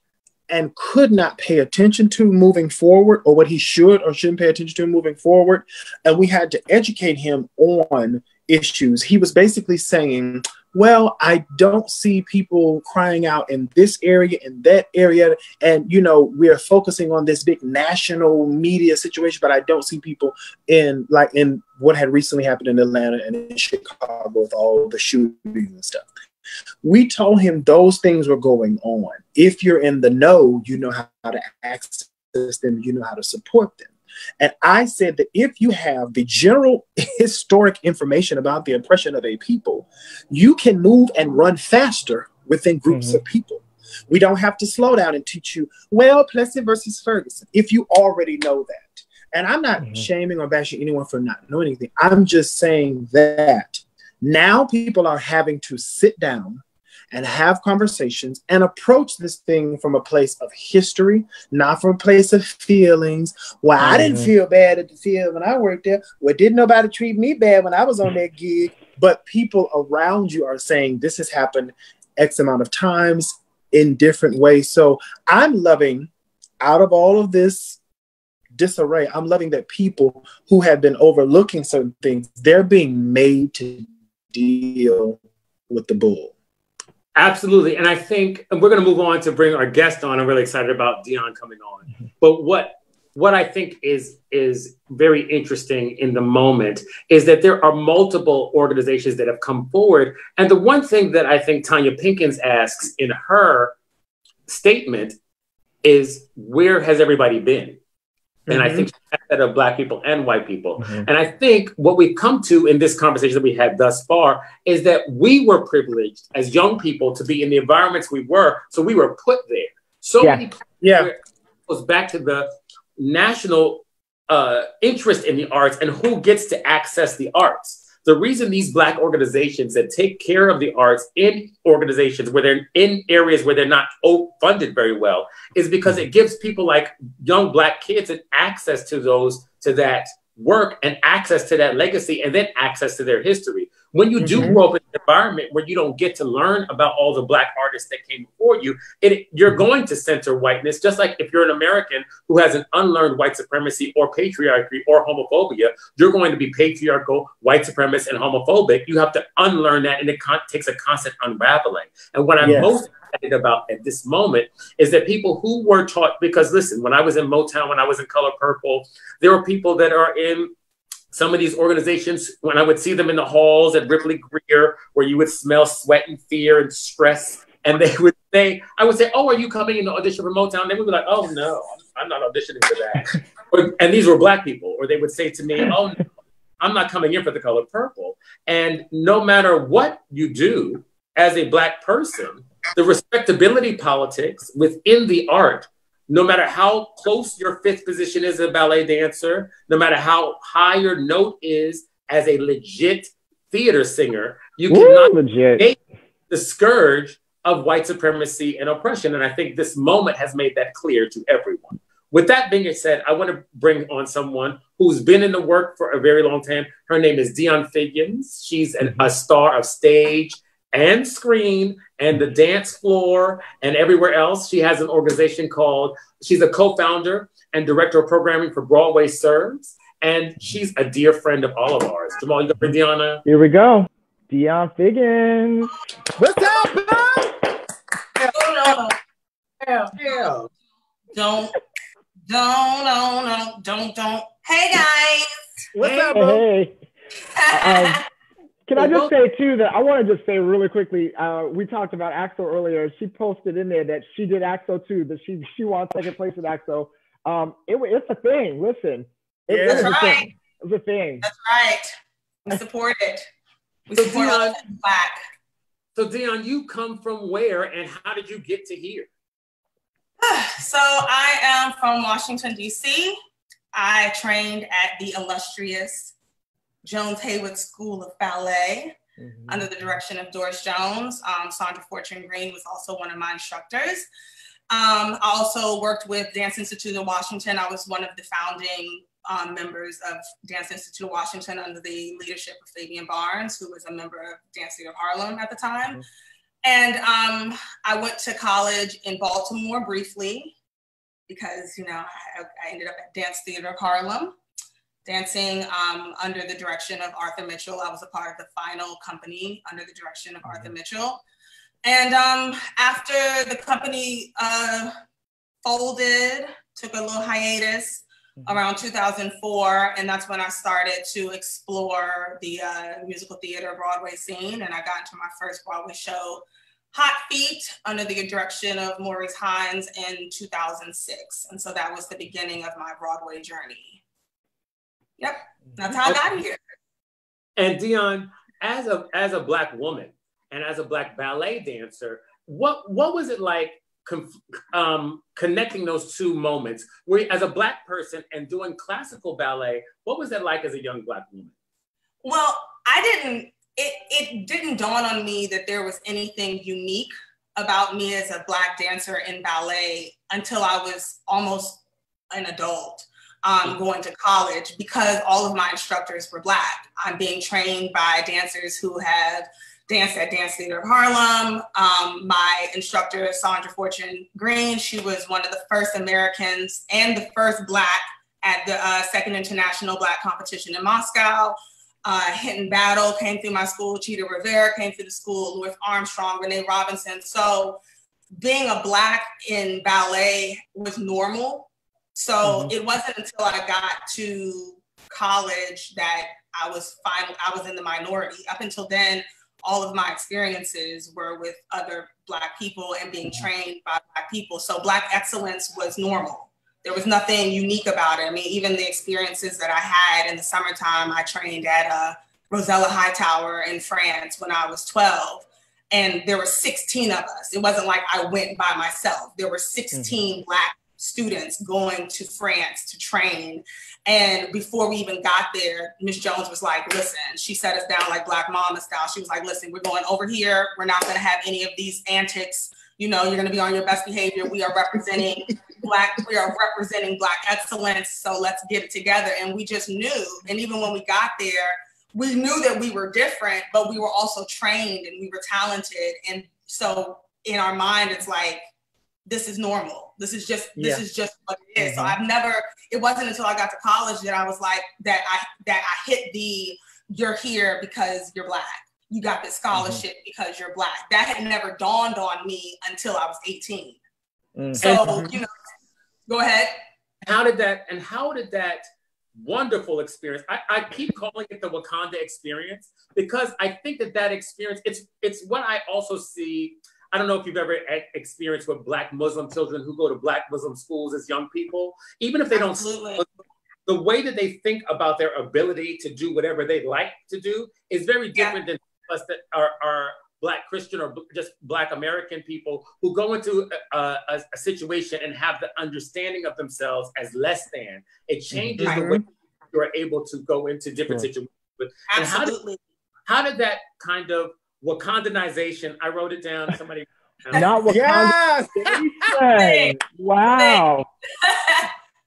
and could not pay attention to moving forward, or what he should or shouldn't pay attention to moving forward. And we had to educate him on issues. He was basically saying, well, I don't see people crying out in this area, in that area. And, you know, we're focusing on this big national media situation, but I don't see people in what had recently happened in Atlanta and in Chicago with all the shootings and stuff. We told him those things were going on. If you're in the know, you know how to access them, you know how to support them. And I said that if you have the general historic information about the oppression of a people, you can move and run faster within groups of people. We don't have to slow down and teach you, well, Plessy versus Ferguson, if you already know that. And I'm not shaming or bashing anyone for not knowing anything. I'm just saying that now people are having to sit down and have conversations and approach this thing from a place of history, not from a place of feelings. Well, I didn't feel bad at the theater when I worked there. Well, didn't nobody treat me bad when I was on that gig? But people around you are saying this has happened X amount of times in different ways. So I'm loving, out of all of this disarray, I'm loving that people who have been overlooking certain things, they're being made to deal with the bull. Absolutely. And I think we're going to move on to bring our guest on. I'm really excited about Dionne coming on. But what I think is very interesting in the moment is that there are multiple organizations that have come forward. And the one thing that I think Tanya Pinkins asks in her statement is, where has everybody been? And I think that of Black people and white people. And I think what we've come to in this conversation that we had thus far is that we were privileged as young people to be in the environments we were. So we were put there. So many goes back to the national interest in the arts and who gets to access the arts. The reason these Black organizations that take care of the arts in organizations where they're in areas where they're not funded very well is because it gives people like young Black kids an access to that work and access to that legacy and then access to their history. When you do grow up in an environment where you don't get to learn about all the Black artists that came before you, you're going to center whiteness, just like if you're an American who has an unlearned white supremacy or patriarchy or homophobia, you're going to be patriarchal, white supremacist, and homophobic. You have to unlearn that, and it takes a constant unraveling. And what I'm most excited about at this moment is that people who were taught, because listen, when I was in Motown, when I was in Color Purple, there were people that are in some of these organizations, when I would see them in the halls at Ripley Greer, where you would smell sweat and fear and stress, and they would say, I would say, oh, are you coming in to audition for Motown? They would be like, oh, no, I'm not auditioning for that. And these were Black people. Or they would say to me, oh, no, I'm not coming in for the Color Purple. And no matter what you do as a Black person, the respectability politics within the art, no matter how close your fifth position is as a ballet dancer, no matter how high your note is as a legit theater singer, you cannot negate the scourge of white supremacy and oppression. And I think this moment has made that clear to everyone. With that being said, I want to bring on someone who's been in the work for a very long time. Her name is Dionne Figgins. She's a star of stage and screen and the dance floor and everywhere else. She has an organization she's a co-founder and director of programming for Broadway Serves. And she's a dear friend of all of ours. Jamal, you got for Dionne? Here we go. Dionne Figgins. What's up, bro? Hell. Don't. Hey, guys. What's up, bro? Hey. Can I just say, too, that I want to just say really quickly, we talked about AXO earlier. She posted in there that she did AXO, too, that she won second place at AXO. It's a thing. Listen. It's a thing. That's right. We support it. We support all of Black. So, Dionne, you come from where and how did you get to here? So, I am from Washington, D.C. I trained at the illustrious Jones Haywood School of Ballet under the direction of Doris Jones. Sandra Fortune Green was also one of my instructors. I also worked with Dance Institute of Washington. I was one of the founding members of Dance Institute of Washington under the leadership of Fabian Barnes, who was a member of Dance Theater of Harlem at the time. And I went to college in Baltimore briefly because, I ended up at Dance Theater of Harlem, dancing under the direction of Arthur Mitchell. I was a part of the final company under the direction of Arthur Mitchell. And after the company folded, took a little hiatus around 2004, and that's when I started to explore the musical theater Broadway scene. And I got into my first Broadway show, Hot Feet, under the direction of Maurice Hines in 2006. And so that was the beginning of my Broadway journey. Yep, that's how I got here. And Dionne, as a Black woman and as a Black ballet dancer, what was it like connecting those two moments? Where, as a Black person and doing classical ballet, what was that like as a young Black woman? Well, it didn't dawn on me that there was anything unique about me as a Black dancer in ballet until I was almost an adult. Going to college, because all of my instructors were Black. I'm being trained by dancers who have danced at Dance Theater of Harlem. My instructor, Sandra Fortune Green, she was one of the first Americans and the first Black at the Second International Black Competition in Moscow. Hinton Battle came through my school. Cheetah Rivera came through the school. Louis Armstrong, Renee Robinson. So being a Black in ballet was normal. So it wasn't until I got to college that I was in the minority. Up until then, all of my experiences were with other Black people and being trained by Black people. So Black excellence was normal. There was nothing unique about it. I mean, even the experiences that I had in the summertime, I trained at Rosella Hightower in France when I was 12. And there were 16 of us. It wasn't like I went by myself. There were 16 Black students going to France to train. And before we even got there, Miss Jones was like, listen, she set us down like Black Mama style. She was like, listen, we're going over here. We're not going to have any of these antics. You know, you're going to be on your best behavior. We are representing Black excellence. So let's get it together. And we just knew. And even when we got there, we knew that we were different, but we were also trained and we were talented. And so in our mind, it's like, this is normal. This is just what it is. So it wasn't until I got to college that I was like, that I hit you're here because you're Black. You got this scholarship because you're Black. That had never dawned on me until I was 18. So, go ahead. How did that wonderful experience, I keep calling it the Wakanda experience, because I think that experience, it's what I also see. I don't know if you've ever experienced with Black Muslim children who go to Black Muslim schools as young people, even if they don't, the way that they think about their ability to do whatever they like to do is very different than us that are Black Christian or just Black American people who go into a situation and have the understanding of themselves as less than. It changes the way you're able to go into different situations. Absolutely. How did that kind of Wakandanization, I wrote it down, somebody. Not Wakandanization. Wow.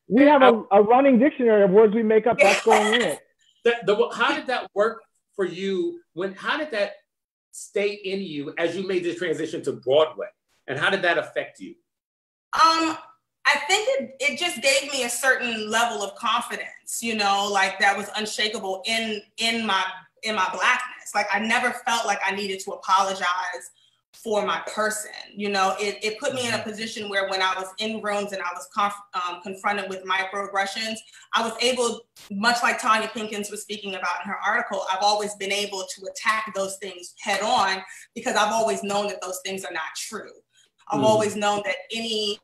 We have a running dictionary of words we make up that's going in it. How did that work for you? How did that stay in you as you made the transition to Broadway? And how did that affect you? I think it just gave me a certain level of confidence, like that was unshakable in my Blackness. Like I never felt like I needed to apologize for my person. It put me in a position where when I was in rooms and I was confronted with microaggressions, I was able, much like Tanya Pinkins was speaking about in her article, I've always been able to attack those things head on because I've always known that those things are not true. I've always known that any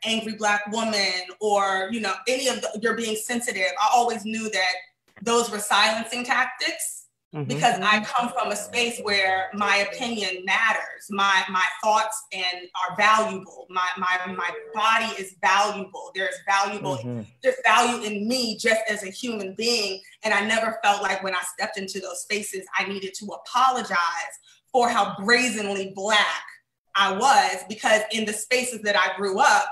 angry Black woman or, any of you're being sensitive, I always knew that those were silencing tactics. Because I come from a space where my opinion matters, my thoughts are valuable, my body is valuable. There's value in me just as a human being, and I never felt like when I stepped into those spaces I needed to apologize for how brazenly Black I was, because in the spaces that I grew up,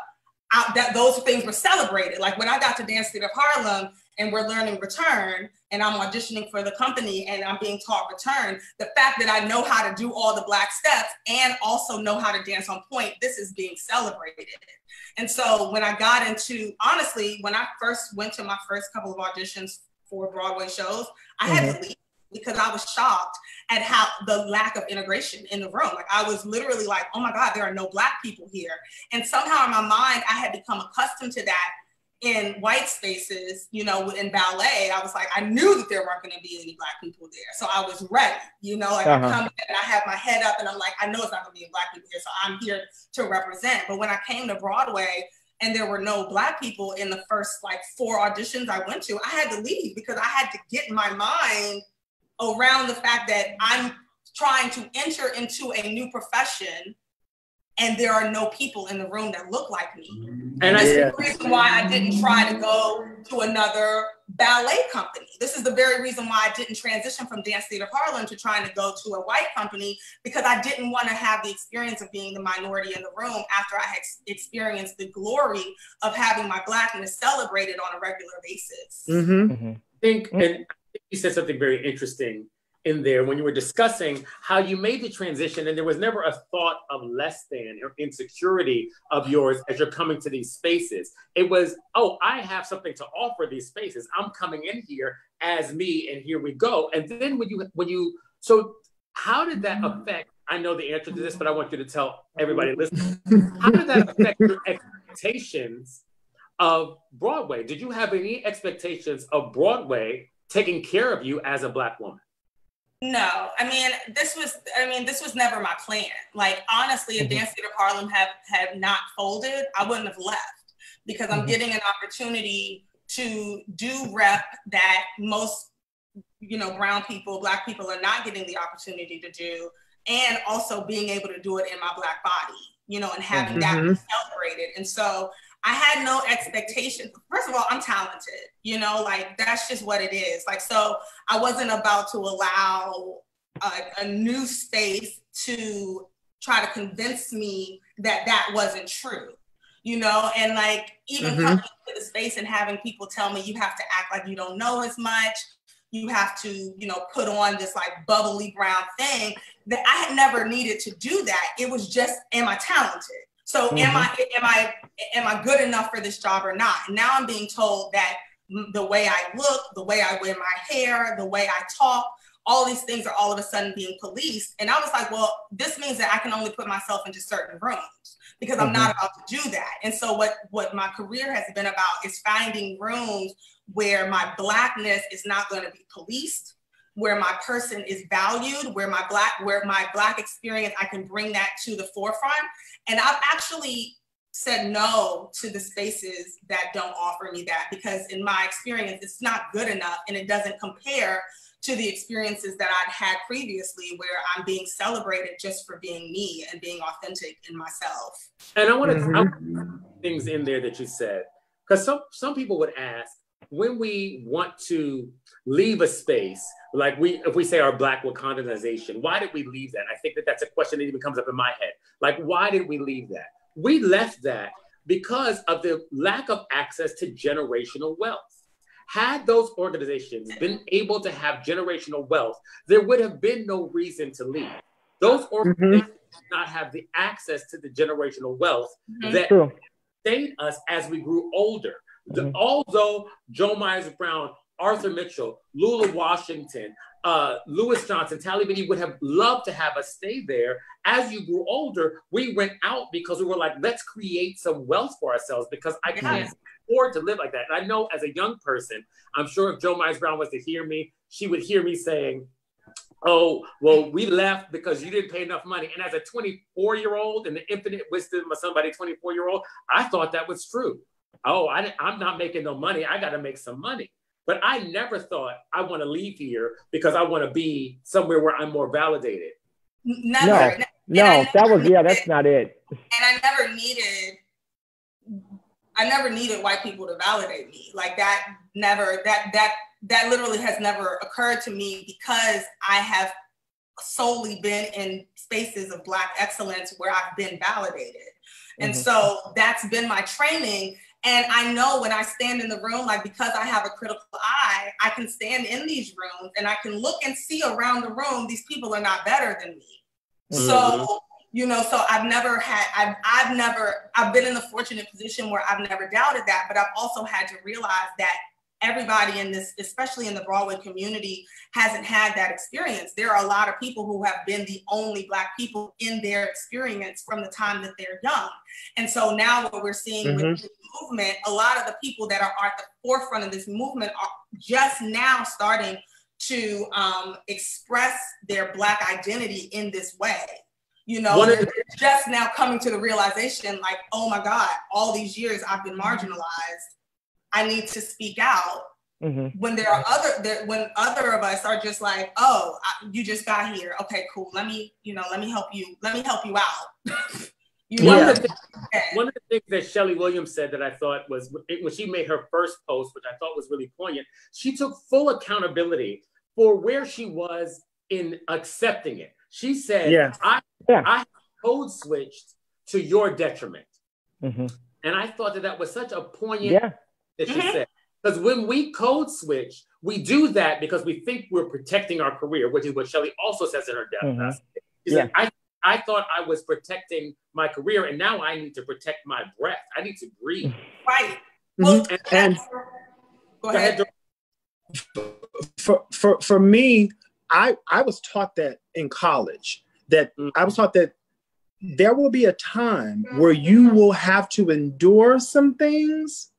those things were celebrated. Like when I got to Dance Theater of Harlem and we're learning return and I'm auditioning for the company and I'm being taught return, the fact that I know how to do all the Black steps and also know how to dance on point, this is being celebrated. And so when I got into, honestly, when I first went to my first couple of auditions for Broadway shows, I had to leave because I was shocked at how the lack of integration in the room. Like I was literally like, oh my God, there are no Black people here. And somehow in my mind, I had become accustomed to that in white spaces, in ballet. I was like, I knew that there weren't going to be any Black people there. So I was ready, I come in and I have my head up and I'm like, I know it's not going to be any Black people here. So I'm here to represent. But when I came to Broadway and there were no Black people in the first 4 auditions I went to, I had to leave because I had to get my mind around the fact that I'm trying to enter into a new profession and there are no people in the room that look like me. And this is the reason why I didn't try to go to another ballet company. This is the very reason why I didn't transition from Dance Theater of Harlem to trying to go to a white company, because I didn't want to have the experience of being the minority in the room after I had experienced the glory of having my Blackness celebrated on a regular basis. I think you said something very interesting in there when you were discussing how you made the transition and there was never a thought of less than or insecurity of yours as you're coming to these spaces. It was, oh, I have something to offer these spaces. I'm coming in here as me and here we go. And then so how did that affect, I know the answer to this, but I want you to tell everybody listening, how did that affect your expectations of Broadway? Did you have any expectations of Broadway taking care of you as a Black woman? No, this was never my plan. Like, honestly, if Dance Theater of Harlem had not folded, I wouldn't have left because I'm getting an opportunity to do rep that most, brown people, Black people are not getting the opportunity to do, and also being able to do it in my Black body, and having that be celebrated. And so I had no expectation. First of all, I'm talented, that's just what it is. So I wasn't about to allow a new space to try to convince me that that wasn't true, and even coming to the space and having people tell me you have to act like you don't know as much, you have to, put on this bubbly brown thing, that I had never needed to do that. It was just, am I talented? So am I good enough for this job or not? And now I'm being told that the way I look, the way I wear my hair, the way I talk, all these things are all of a sudden being policed. And I was like, well, this means that I can only put myself into certain rooms because I'm not about to do that. And so what my career has been about is finding rooms where my Blackness is not going to be policed, where my person is valued, where my Black experience, I can bring that to the forefront. And I've actually said no to the spaces that don't offer me that, because in my experience, it's not good enough and it doesn't compare to the experiences that I'd had previously, where I'm being celebrated just for being me and being authentic in myself. And I want to things in there that you said, because some people would ask, when we want to leave a space, if we say our Black Wakandanization, why did we leave that? I think that's a question that even comes up in my head. Why did we leave that? We left that because of the lack of access to generational wealth. Had those organizations been able to have generational wealth, there would have been no reason to leave. Those organizations did not have the access to the generational wealth that sustained us as we grew older. Although Joe Myers Brown, Arthur Mitchell, Lula Washington, Lewis Johnson, Tally Biddy would have loved to have us stay there. As you grew older, we went out because we were like, let's create some wealth for ourselves, because I can't afford to live like that. And I know as a young person, I'm sure if Joe Myers Brown was to hear me, she would hear me saying, oh, well, we left because you didn't pay enough money. And as a 24-year-old, in the infinite wisdom of somebody 24-year-old, I thought that was true. Oh, I'm not making no money. I got to make some money. But I never thought I want to leave here because I want to be somewhere where I'm more validated. Never. That's not it. And I never needed white people to validate me. That literally has never occurred to me, because I have solely been in spaces of Black excellence where I've been validated. And so that's been my training. And I know when I stand in the room, because I have a critical eye, I can stand in these rooms and I can look and see around the room, these people are not better than me. So, so I've been in the fortunate position where I've never doubted that, but I've also had to realize that everybody in this, especially in the Broadway community, hasn't had that experience. There are a lot of people who have been the only Black people in their experience from the time that they're young. And so now what we're seeing with the movement, a lot of the people that are at the forefront of this movement are just now starting to express their Black identity in this way. They're just now coming to the realization, oh my God, all these years I've been marginalized. I need to speak out. When there are when other of us are just like, oh, you just got here. Okay, cool. Let me help you. Let me help you out. One of the things that Shelley Williams said that I thought was, when she made her first post, which I thought was really poignant, she took full accountability for where she was in accepting it. She said, I code switched to your detriment. And I thought that was such a poignant that she said. Because when we code switch, we do that because we think we're protecting our career, which is what Shelley also says in her death. She said, I thought I was protecting my career, and now I need to protect my breath. I need to breathe. Right. Well, and go ahead. For me, I was taught that in college, that I was taught that there will be a time where you will have to endure some things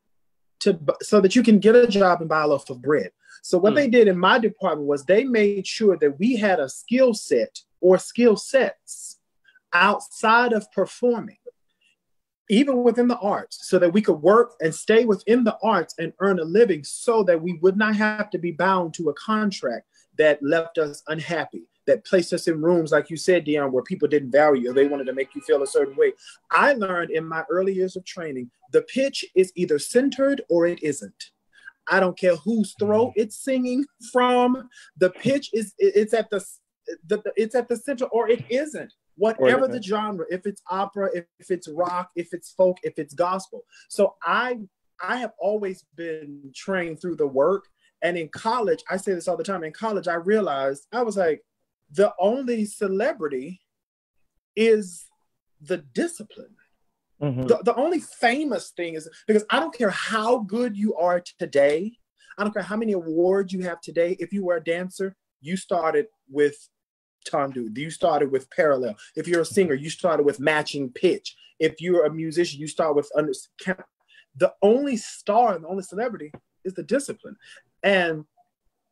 so that you can get a job and buy a loaf of bread. So what they did in my department was they made sure that we had a skill set or skill sets outside of performing. even within the arts, so that we could work and stay within the arts and earn a living, so that we would not have to be bound to a contract that left us unhappy, that placed us in rooms, like you said, Dionne, where people didn't value you, they wanted to make you feel a certain way. I learned in my early years of training, the pitch is either centered or it isn't. I don't care whose throat it's singing from. The pitch is it's at the center, or it isn't. Whatever the genre, if it's opera, if it's rock, if it's folk, if it's gospel. So I have always been trained through the work. And in college, I say this all the time. In college, I realized, I was like, the only celebrity is the discipline. Mm-hmm. The only famous thing is, because I don't care how good you are today. I don't care how many awards you have today. If you were a dancer, you started with tendu. You started with parallel. If you're a singer, you started with matching pitch. If you're a musician, you start with the only star and the only celebrity is the discipline. And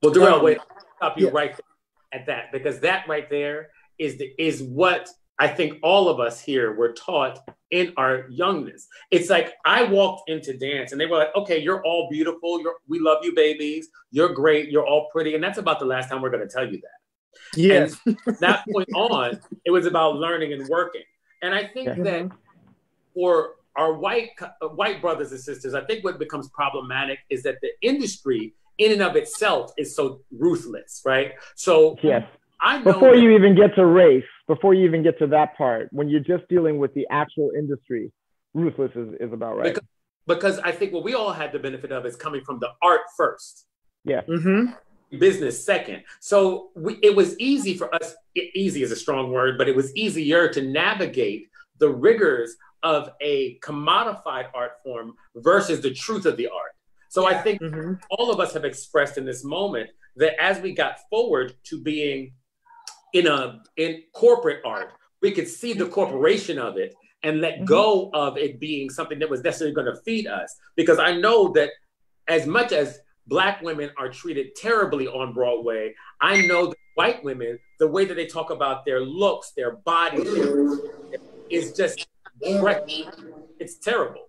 well, Darell, wait, I'll stop you right there at that, because that right there is what I think all of us here were taught in our youngness. It's like I walked into dance and they were like, okay, you're all beautiful. We love you, babies. You're great. You're all pretty. And that's about the last time we're going to tell you that. Yes. And from that point on, it was about learning and working. And I think that for our white brothers and sisters, I think what becomes problematic is that the industry in and of itself is so ruthless, right? So I know before you even get to race, before you even get to that part, when you're just dealing with the actual industry, ruthless is about right. Because I think what we all had the benefit of is coming from the art first. Yeah. Mm-hmm. Business second. So it was easy for us, easy is a strong word, but it was easier to navigate the rigors of a commodified art form versus the truth of the art. So I think all of us have expressed in this moment that as we got forward to being in corporate art, we could see the corporation of it and let go of it being something that was necessarily going to feed us. Because I know that as much as Black women are treated terribly on Broadway, I know that white women, the way that they talk about their looks, their bodies, is just it's terrible.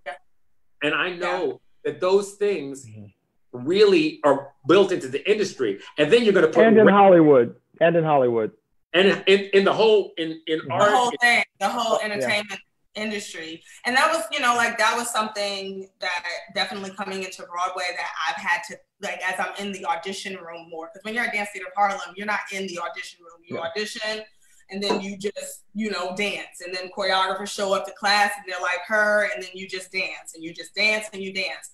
And I know that those things really are built into the industry. And then you're going to put in Hollywood. And in the whole the whole entertainment industry. And that was, that was something that definitely coming into Broadway that I've had to, as I'm in the audition room more, because when you're at Dance Theater of Harlem, you're not in the audition room. You audition and then you just, dance. And then choreographers show up to class and they're like her, and then you just dance and you just dance and you dance.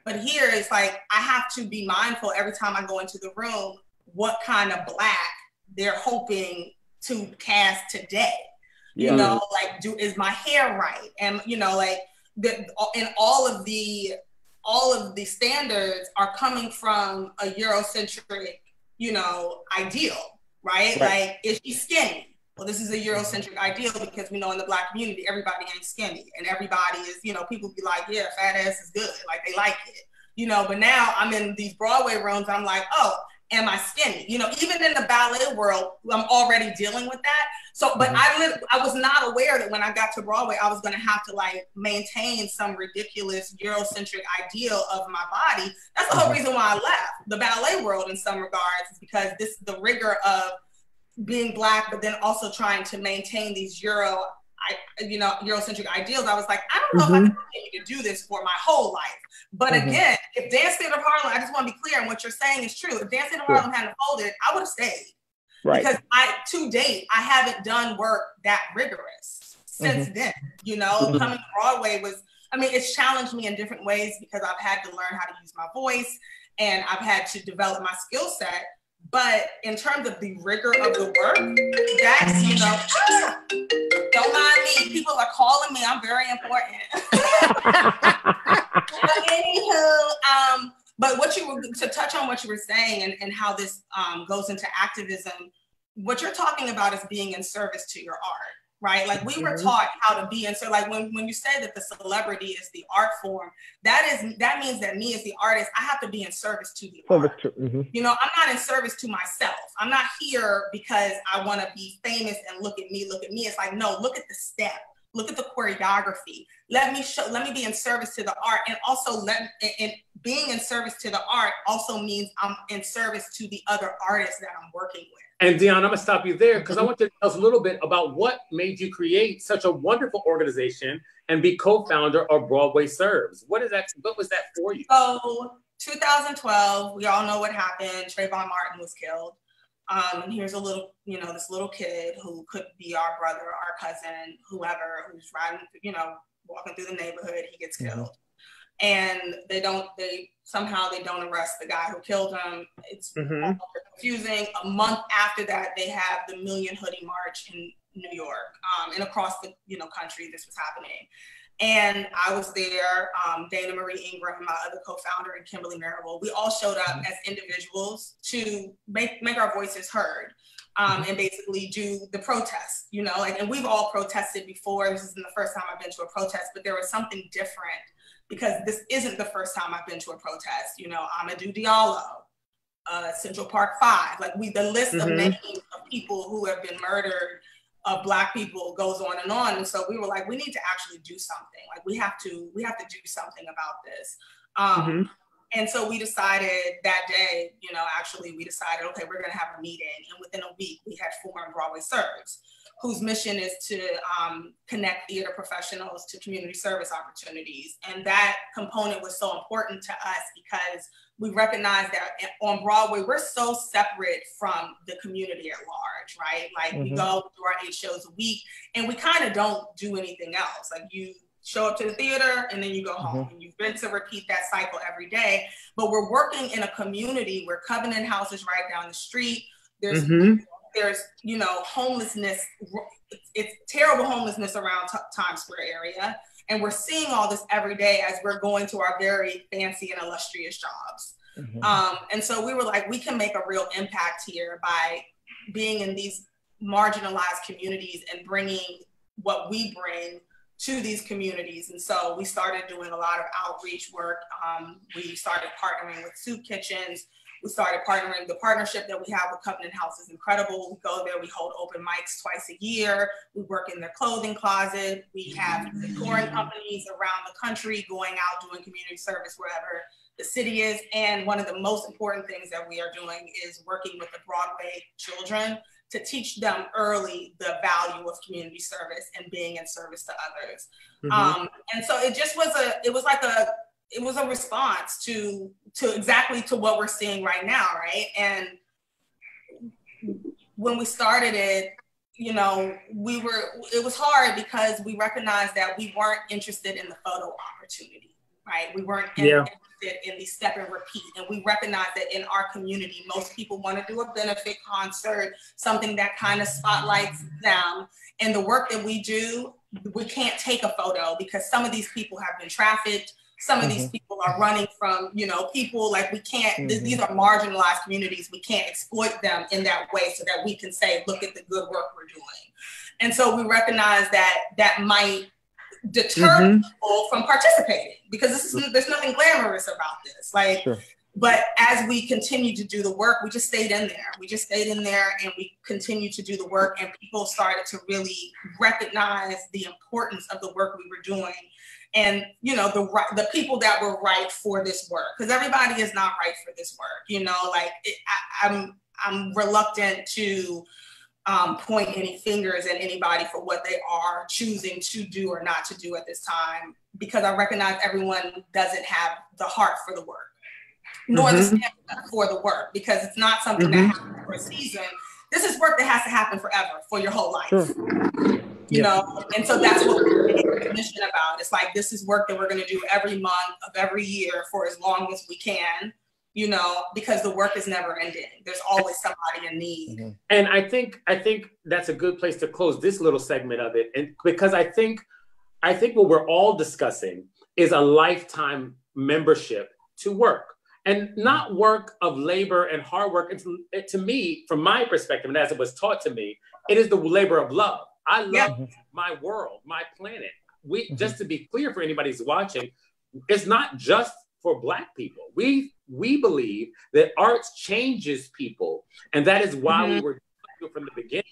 But here it's like, I have to be mindful every time I go into the room, what kind of Black they're hoping to cast today. Is my hair right? And and all of the standards are coming from a Eurocentric, ideal, right? Like, is she skinny? Well, this is a Eurocentric ideal, because we know in the Black community, everybody ain't skinny, and everybody is, people be like, yeah, fat ass is good, like they like it, but now I'm in these Broadway rooms, and I'm like, oh, am I skinny? Even in the ballet world, I'm already dealing with that. So, but I was not aware that when I got to Broadway, I was going to have to maintain some ridiculous Eurocentric ideal of my body. That's the whole reason why I left the ballet world in some regards, is because the rigor of being Black, but then also trying to maintain these Eurocentric ideals. I was like, I don't know if I can continue to do this for my whole life. But again, if Dance Theater of Harlem, I just want to be clear, and what you're saying is true. If Dance Theater of Harlem hadn't folded, I would have stayed. Right. Because to date, I haven't done work that rigorous since then. Coming to Broadway it's challenged me in different ways, because I've had to learn how to use my voice and I've had to develop my skill set. But in terms of the rigor of the work, that's, don't mind me. People are calling me. I'm very important. But anywho, but to touch on what you were saying and how this goes into activism, what you're talking about is being in service to your art, right? Like, we were taught how to be. And so when you say that the celebrity is the art form, that means that me as the artist, I have to be in service to the art. I'm not in service to myself. I'm not here because I want to be famous and look at me. It's like, no, look at the step. look at the choreography. Let me be in service to the art. And also and being in service to the art also means I'm in service to the other artists that I'm working with. And Dionne, I'm gonna stop you there because I want you to tell us a little bit about what made you create such a wonderful organization and be co-founder of Broadway Serves. What was that for you? So 2012, we all know what happened. Trayvon Martin was killed. And here's a little, this little kid who could be our brother, our cousin, whoever, who's riding, walking through the neighborhood, he gets killed. And they don't arrest the guy who killed him. It's confusing. A month after that, they have the Million Hoodie March in New York, and across the country, this was happening. And I was there, Dana Marie Ingram, my other co-founder, and Kimberly Marable. We all showed up as individuals to make our voices heard, and basically do the protest, and we've all protested before. This isn't the first time I've been to a protest, but there was something different because this isn't the first time I've been to a protest. Amadou Diallo, Central Park 5, the list of names of people who have been murdered, of Black people, goes on and on. And so we were like, we need to actually do something. We have to do something about this. And so we decided that day, we decided, okay, we're gonna have a meeting. And within a week, we had formed Broadway Serves, whose mission is to connect theater professionals to community service opportunities. And that component was so important to us because we recognize that on Broadway, we're so separate from the community at large, right? We go through our 8 shows a week and we kind of don't do anything else. You show up to the theater and then you go home, and you've been to repeat that cycle every day. But we're working in a community where Covenant House is right down the street. There's homelessness. It's terrible homelessness around Times Square area. And we're seeing all this every day as we're going to our very fancy and illustrious jobs. And so we were like, we can make a real impact here by being in these marginalized communities and bringing what we bring to these communities. And so we started doing a lot of outreach work. We started partnering with soup kitchens. We started partnering. The partnership that we have with Covenant House is incredible. We go there, we hold open mics twice a year. We work in their clothing closet. We have touring companies around the country going out doing community service wherever the city is. And one of the most important things that we are doing is working with the Broadway children to teach them early the value of community service and being in service to others. And so it just was it was a response to exactly to what we're seeing right now, right? And when we started it, it was hard because we recognized that we weren't interested in the photo opportunity, right? We weren't interested in the step and repeat. And we recognized that in our community, most people want to do a benefit concert, something that kind of spotlights them. And the work that we do, we can't take a photo because some of these people have been trafficked. Some of these people are running from, people we can't, these are marginalized communities. We can't exploit them in that way so that we can say, look at the good work we're doing. And so we recognize that might deter people from participating because there's nothing glamorous about this. But as we continue to do the work, we just stayed in there. We just stayed in there and we continued to do the work, and people started to really recognize the importance of the work we were doing. And, the people that were right for this work, because everybody is not right for this work, I'm reluctant to point any fingers at anybody for what they are choosing to do or not to do at this time, because I recognize everyone doesn't have the heart for the work, nor the stamina for the work, because it's not something that happens for a season. This is work that has to happen forever, for your whole life. And so that's what we're making a mission about. It's this is work that we're going to do every month of every year for as long as we can, because the work is never ending. There's always somebody in need. And I think that's a good place to close this little segment of it. And because I think what we're all discussing is a lifetime membership to work. And not work of labor and hard work. To me, from my perspective, and as it was taught to me, it is the labor of love. I love my world, my planet. Just to be clear for anybody who's watching, it's not just for Black people. We believe that arts changes people. And that is why we were from the beginning.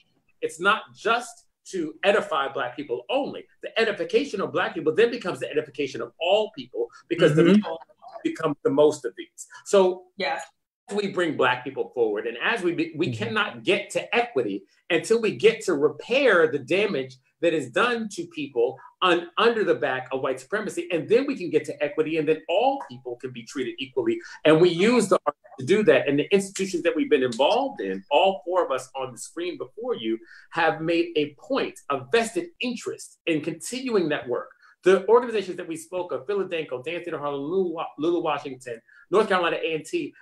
It's not just to edify Black people only. The edification of Black people then becomes the edification of all people, because the people become the most of these. So yes, we bring Black people forward, and as we cannot get to equity until we get to repair the damage that is done to people under the back of white supremacy, and then we can get to equity, and then all people can be treated equally. And we use the art to do that. And the institutions that we've been involved in, all four of us on the screen before you, have made a point, a vested interest in continuing that work. The organizations that we spoke of, Philadelphia, Dance Theater Harlem, Lulu Washington, North Carolina A&T,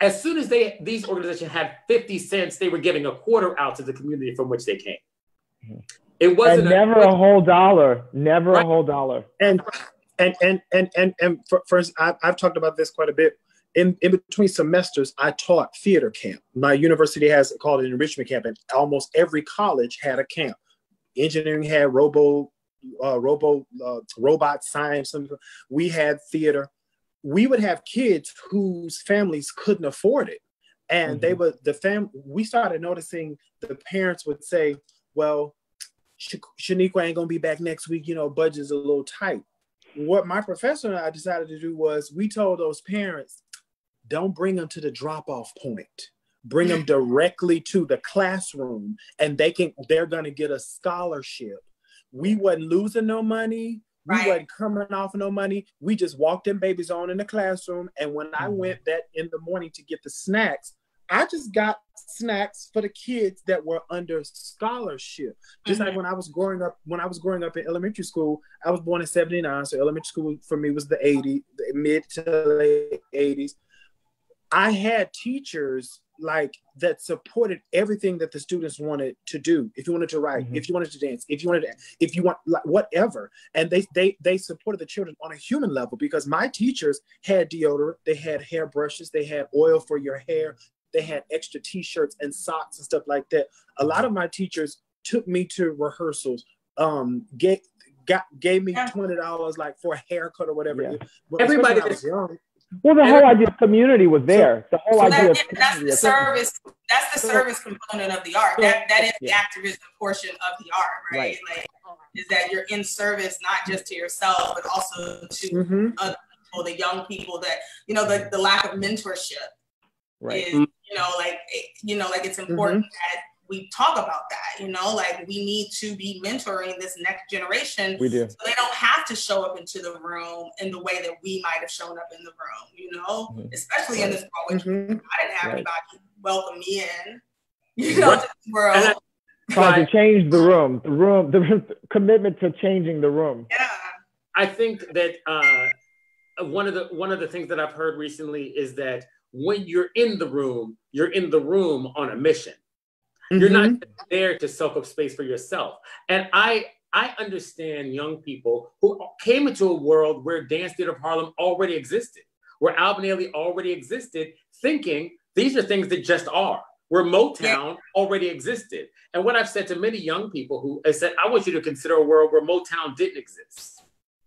as soon as these organizations had 50 cents, they were giving a quarter out to the community from which they came. It wasn't never a whole dollar, never a whole dollar. And first, I've talked about this quite a bit. In between semesters, I taught theater camp. My university has called an enrichment camp, and almost every college had a camp. Engineering had robot science. We had theater. We would have kids whose families couldn't afford it. And we started noticing the parents would say, well, Shaniqua ain't gonna be back next week, budget's a little tight. What my professor and I decided to do was, we told those parents, don't bring them to the drop-off point. Bring them directly to the classroom, and they're gonna get a scholarship. We wasn't losing no money. We wasn't coming off no money. We just walked them babies on in the classroom. And when I went that in the morning to get the snacks, I just got snacks for the kids that were under scholarship. Just like when I was growing up in elementary school, I was born in '79. So elementary school for me was the mid to late 80s. I had teachers that supported everything that the students wanted to do. If you wanted to write, if you wanted to dance, if you want whatever. And they supported the children on a human level, because my teachers had deodorant, they had hair brushes, they had oil for your hair, they had extra t-shirts and socks and stuff like that. A lot of my teachers took me to rehearsals, gave me $20 for a haircut or whatever. Yeah. Everybody was young. Well, the whole idea of community was there. The whole idea of that's the service. That's the service component of the art. That is the activism portion of the art, right? Is that you're in service not just to yourself, but also to other people, the young people that the lack of mentorship is it's important that we talk about that. We need to be mentoring this next generation. We do. So they don't have to show up into the room in the way that we might have shown up in the room, especially in this Broadway. I didn't have anybody welcome me in, to the world. Trying to change the room, the commitment to changing the room. Yeah. I think that one of the things that I've heard recently is that when you're in the room on a mission. You're not there to soak up space for yourself. And I understand young people who came into a world where Dance Theater of Harlem already existed, where Alvin Ailey already existed, thinking these are things that just are, where Motown already existed. And what I've said to many young people who have said, I want you to consider a world where Motown didn't exist.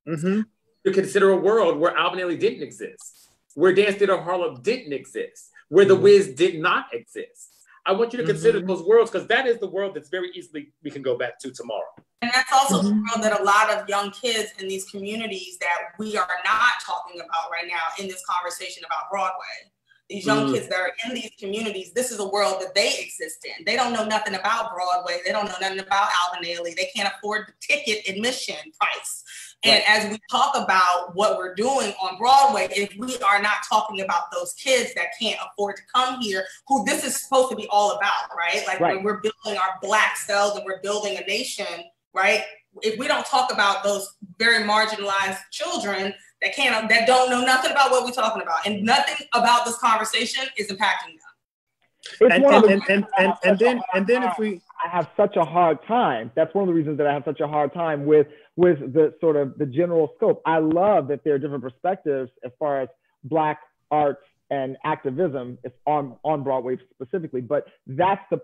To consider a world where Alvin Ailey didn't exist, where Dance Theater of Harlem didn't exist, where The Wiz did not exist. I want you to consider those worlds, because that is the world that's very easily we can go back to tomorrow. And that's also the world that a lot of young kids in these communities that we are not talking about right now in this conversation about Broadway. These young kids that are in these communities, this is a world that they exist in. They don't know nothing about Broadway. They don't know nothing about Alvin Ailey. They can't afford the ticket admission price. And as we talk about what we're doing on Broadway, if we are not talking about those kids that can't afford to come here, who this is supposed to be all about, right? When we're building our Black selves and we're building a nation, right? If we don't talk about those very marginalized children that don't know nothing about what we're talking about, and nothing about this conversation is impacting them. And then if we, I have such a hard time. That's one of the reasons that I have such a hard time with the sort of the general scope. I love that there are different perspectives as far as Black arts and activism is on Broadway specifically, but that's the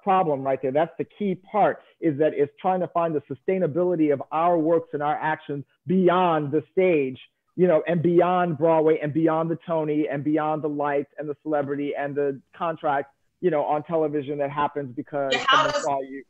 problem right there. That's the key part, is that it's trying to find the sustainability of our works and our actions beyond the stage, and beyond Broadway and beyond the Tony and beyond the lights and the celebrity and the contract, on television that happens because someone saw you.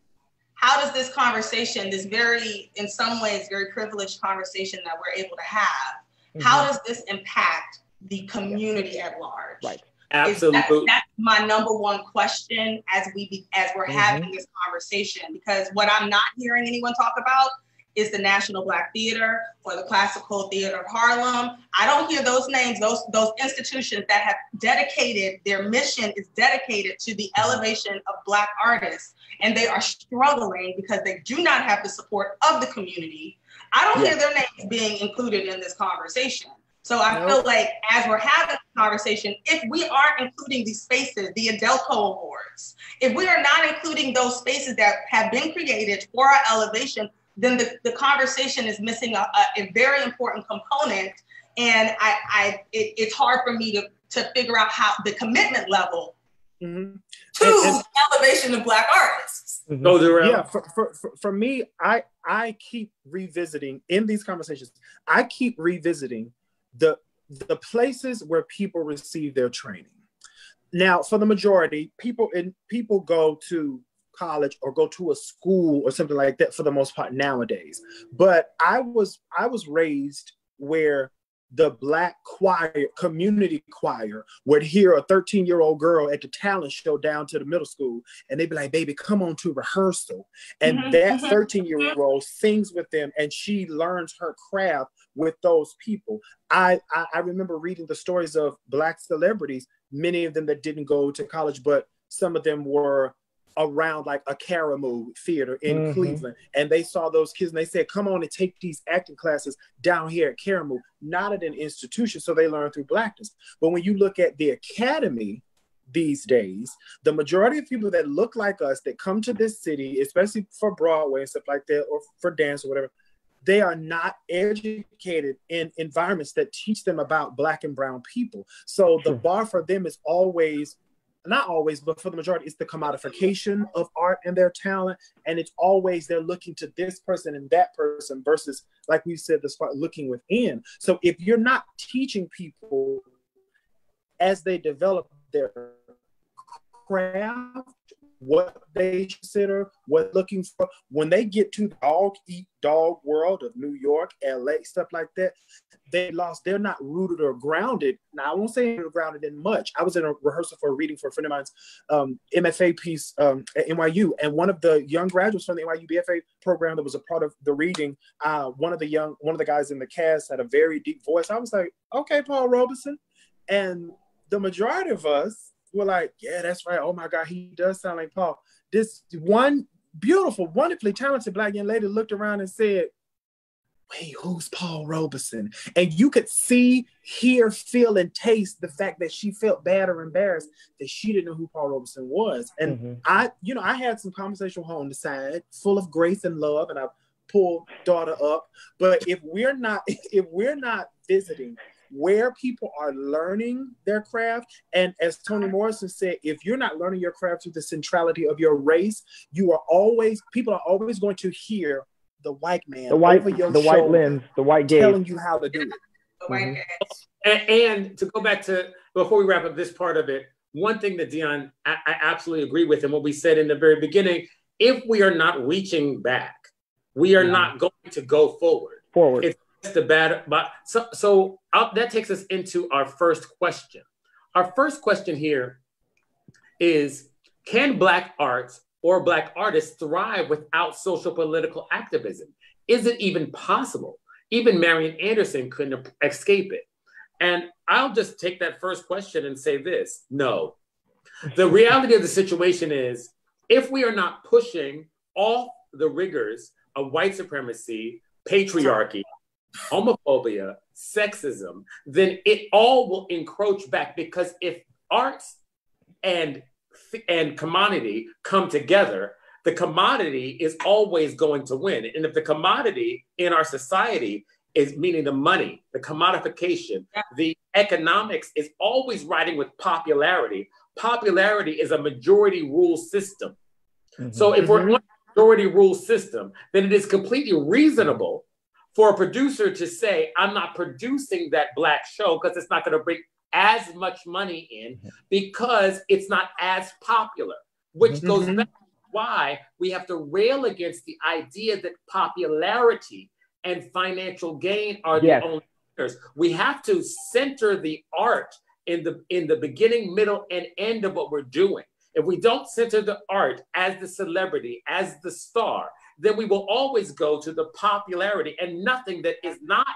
how does this conversation, this very, in some ways, very privileged conversation that we're able to have, how does this impact the community at large? Right. Absolutely. That's my number one question as we're having this conversation, because what I'm not hearing anyone talk about is the National Black Theater or the Classical Theater of Harlem. I don't hear those names, those institutions that have dedicated, their mission is dedicated to the elevation of Black artists, and they are struggling because they do not have the support of the community. I don't hear their names being included in this conversation. So I feel like as we're having a conversation, if we aren't including these spaces, the Adelco Awards, if we are not including those spaces that have been created for our elevation, then the conversation is missing a very important component. And it's hard for me to figure out how the commitment level to elevation of Black artists. Goes around. Yeah, for me, I keep revisiting in these conversations, I keep revisiting the places where people receive their training. Now, for the majority, people go to college or go to a school or something like that for the most part nowadays. But I was raised where the Black choir, community choir, would hear a 13-year-old girl at the talent show down to the middle school, and they'd be like, baby, come on to rehearsal. And that 13-year-old sings with them, and she learns her craft with those people. I remember reading the stories of Black celebrities, many of them that didn't go to college, but some of them were around like a Karamu theater in Cleveland. And they saw those kids and they said, come on and take these acting classes down here at Karamu, not at an institution. So they learn through Blackness. But when you look at the academy these days, the majority of people that look like us that come to this city, especially for Broadway and stuff like that, or for dance or whatever, they are not educated in environments that teach them about Black and brown people. So the bar for them is always, not always, but for the majority, it's the commodification of art and their talent. And it's always they're looking to this person and that person versus, like we said, this part looking within. So if you're not teaching people as they develop their craft, what they consider, what looking for, when they get to the dog-eat-dog world of New York, LA, stuff like that, they're not rooted or grounded. Now, I won't say they're grounded in much. I was in a rehearsal for a reading for a friend of mine's MFA piece at NYU, and one of the young graduates from the NYU BFA program that was a part of the reading, one of the guys in the cast had a very deep voice. I was like, okay, Paul Robeson. And the majority of us were like, yeah, that's right. Oh my God, he does sound like Paul. This one beautiful, wonderfully talented Black young lady looked around and said, wait, who's Paul Robeson? And you could see, hear, feel, and taste the fact that she felt bad or embarrassed that she didn't know who Paul Robeson was. And I had some conversation with her on the side, full of grace and love, and I pulled daughter up. But if we're not visiting where people are learning their craft, and as Toni Morrison said, if you're not learning your craft through the centrality of your race, people are always going to hear the white man, the white lens, the white gaze, telling you how to do it. And to go back to, before we wrap up this part of it, one thing that Dionne, I absolutely agree with, and what we said in the very beginning, if we are not reaching back, we are not going to go forward. It's the bad, but so that takes us into our first question. Our first question here is, can Black arts or Black artists thrive without social political activism? Is it even possible? Even Marian Anderson couldn't escape it. And I'll just take that first question and say this: no. The reality of the situation is, if we are not pushing off the rigors of white supremacy, patriarchy, homophobia, sexism, then it all will encroach back, because if arts and commodity come together, the commodity is always going to win. And if the commodity in our society is meaning the money, the commodification, the economics is always riding with popularity. Popularity is a majority rule system. So if we're on a majority rule system, then it is completely reasonable for a producer to say, I'm not producing that Black show because it's not going to bring as much money in because it's not as popular, which goes back to why we have to rail against the idea that popularity and financial gain are the only winners. We have to center the art in the beginning, middle, and end of what we're doing. If we don't center the art as the celebrity, as the star, then we will always go to the popularity, and nothing that is not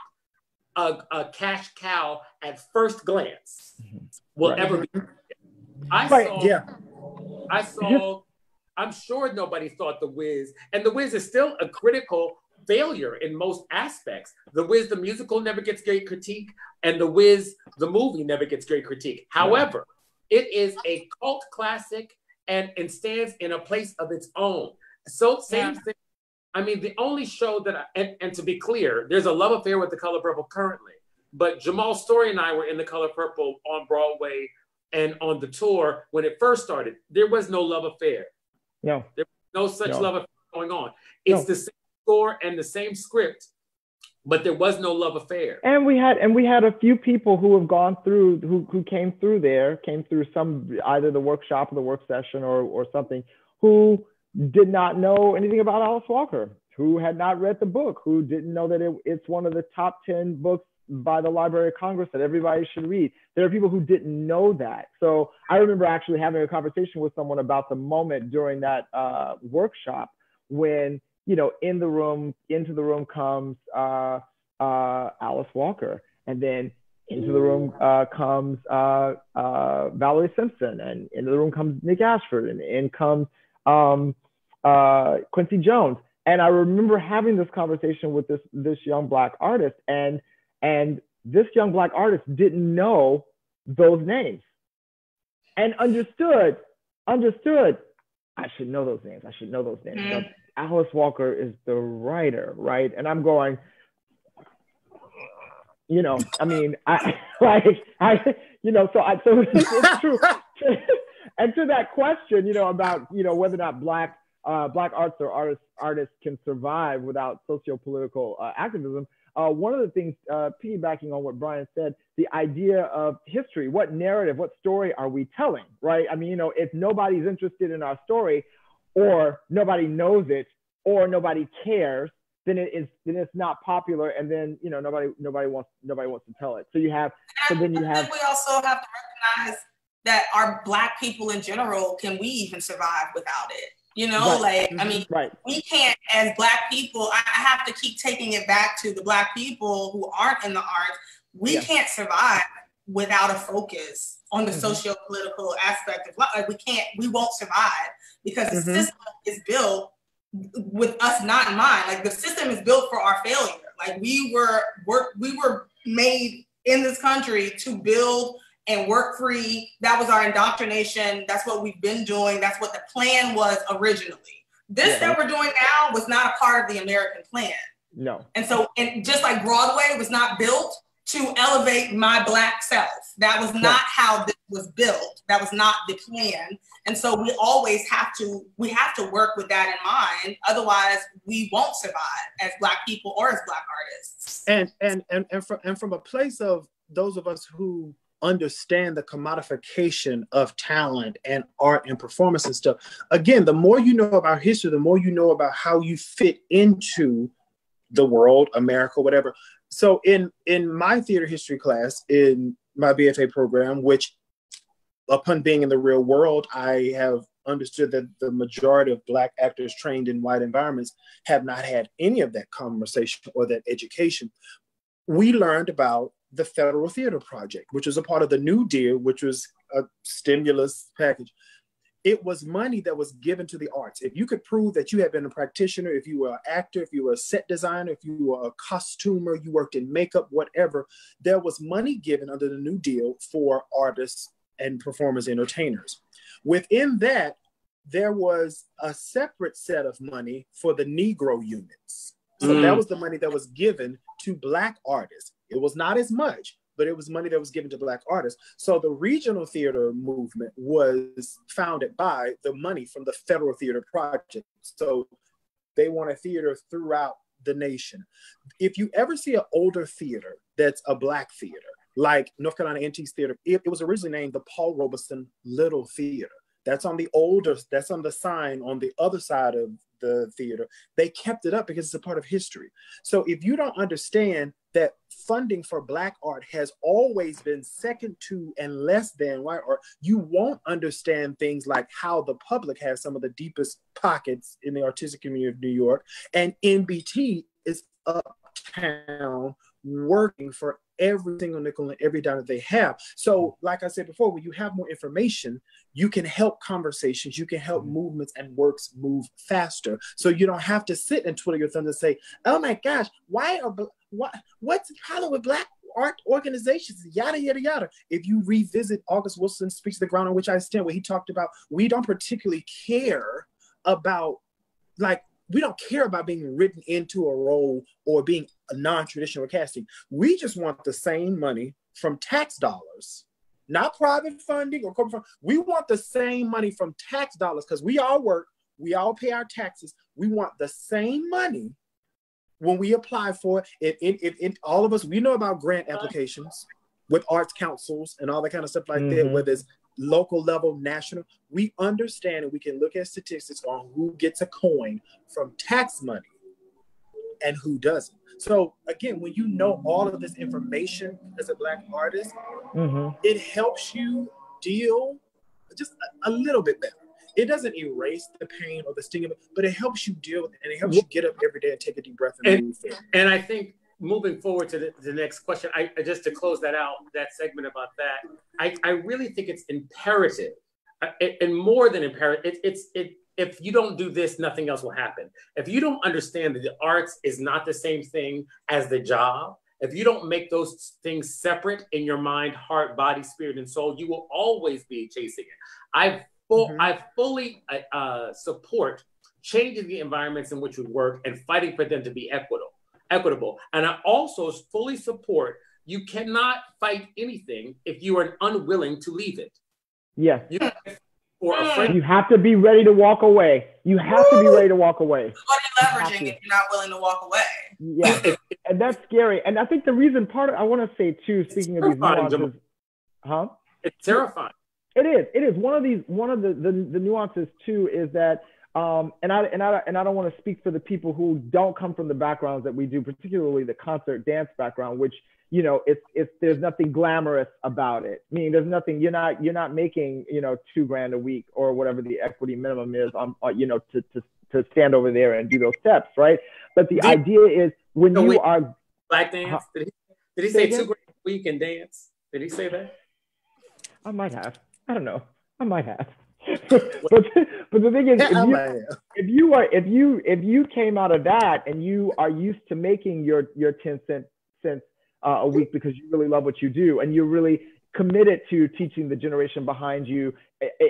a cash cow at first glance will ever be. I'm sure nobody thought The Wiz, and The Wiz is still a critical failure in most aspects. The Wiz, the musical, never gets great critique, and The Wiz, the movie, never gets great critique. However, it is a cult classic and stands in a place of its own. So same thing. I mean, the only show that, and to be clear, there's a love affair with The Color Purple currently, but Jamal Story and I were in The Color Purple on Broadway and on the tour when it first started. There was no love affair. No. There was no such love affair going on. It's the same score and the same script, but there was no love affair. And we had a few people who have gone through, who came through some, either the workshop or the work session or something, who did not know anything about Alice Walker, who had not read the book, who didn't know that it's one of the top 10 books by the Library of Congress that everybody should read. There are people who didn't know that. So I remember actually having a conversation with someone about the moment during that workshop when, you know, into the room comes Alice Walker, and then into the room comes Valerie Simpson, and into the room comes Nick Ashford, and in comes Quincy Jones. And I remember having this conversation with this young Black artist, and this young Black artist didn't know those names and understood, I should know those names. But Alice Walker is the writer, right? And I'm going, you know, I mean, so it's true. And to that question, you know, about, you know, whether or not Black arts or artists can survive without socio-political activism, one of the things, piggybacking on what Brian said, the idea of history, what narrative, what story are we telling, right? I mean, you know, if nobody's interested in our story, or nobody knows it, or nobody cares, then it's not popular, and then, you know, nobody wants to tell it. So we also have to recognize that our Black people in general, can we even survive without it? You know, we can't, as Black people, I have to keep taking it back to the Black people who aren't in the arts. We can't survive without a focus on the socio-political aspect of life. We won't survive because the system is built with us not in mind. Like, the system is built for our failure. Like, we were made in this country to build and work free. That was our indoctrination. That's what we've been doing. That's what the plan was originally. This that we're doing now was not a part of the American plan. No. And so, and just like Broadway was not built to elevate my Black self. That was not how this was built. That was not the plan. And so we always have to work with that in mind. Otherwise, we won't survive as Black people or as Black artists. And from a place of those of us who understand the commodification of talent and art and performance and stuff. Again, the more you know about history, the more you know about how you fit into the world, America, whatever. So in my theater history class, in my BFA program, which upon being in the real world, I have understood that the majority of Black actors trained in white environments have not had any of that conversation or that education. We learned about the Federal Theater Project, which was a part of the New Deal, which was a stimulus package. It was money that was given to the arts. If you could prove that you had been a practitioner, if you were an actor, if you were a set designer, if you were a costumer, you worked in makeup, whatever, there was money given under the New Deal for artists and performers, entertainers. Within that, there was a separate set of money for the Negro units. So that was the money that was given to Black artists. It was not as much, but it was money that was given to Black artists. So the regional theater movement was founded by the money from the Federal Theater Project. So they wanted theater throughout the nation. If you ever see an older theater that's a Black theater, like North Carolina Antiques Theater, it was originally named the Paul Robeson Little Theater. That's on the sign on the other side of the theater. They kept it up because it's a part of history. So if you don't understand that funding for Black art has always been second to and less than white art, you won't understand things like how the public has some of the deepest pockets in the artistic community of New York, and NBT is uptown working for every single nickel and every dime that they have. So like I said before, when you have more information, you can help conversations, you can help movements and works move faster. So you don't have to sit and twiddle your thumbs and say, oh my gosh, what's the problem with Black art organizations, yada, yada, yada. If you revisit August Wilson's Speech to the Ground on Which I Stand, where he talked about, we don't particularly care about, we don't care about being written into a role or being a non-traditional casting. We just want the same money from tax dollars, not private funding or corporate funding. We want the same money from tax dollars because we all work, we all pay our taxes. We want the same money when we apply for it. If all of us, we know about grant applications with arts councils and all that kind of stuff like that, whether it's local level, national, we understand and we can look at statistics on who gets a coin from tax money and who doesn't. So again, when you know all of this information as a Black artist, it helps you deal just a little bit better. It doesn't erase the pain or the sting of it, but it helps you deal with it, and it helps you get up every day and take a deep breath and move forward. And I think moving forward to the next question, I just to close that out, that segment about that, I really think it's imperative, and more than imperative, if you don't do this, nothing else will happen. If you don't understand that the arts is not the same thing as the job, if you don't make those things separate in your mind, heart, body, spirit, and soul, you will always be chasing it. I fully support changing the environments in which we work and fighting for them to be equitable. And I also fully support you cannot fight anything if you are unwilling to leave it. Yes. You have to be ready to walk away. You have to be ready to walk away. What are you leveraging if you're not willing to walk away? Yeah, and that's scary. And I think the reason I want to say too, speaking of these nuances, it's terrifying. It is. One of the nuances too is that, and I don't want to speak for the people who don't come from the backgrounds that we do, particularly the concert dance background, which, you know, there's nothing glamorous about it. I mean, there's nothing, you're not making, you know, $2,000 a week or whatever the equity minimum is on, you know, to stand over there and do those steps, right? But the idea is when you are Black dance, did he say $2,000 a week and dance? Did he say that? I might have. I don't know. I might have. but the thing is, if you came out of that and you are used to making your 10 cents a week because you really love what you do and you're really committed to teaching the generation behind you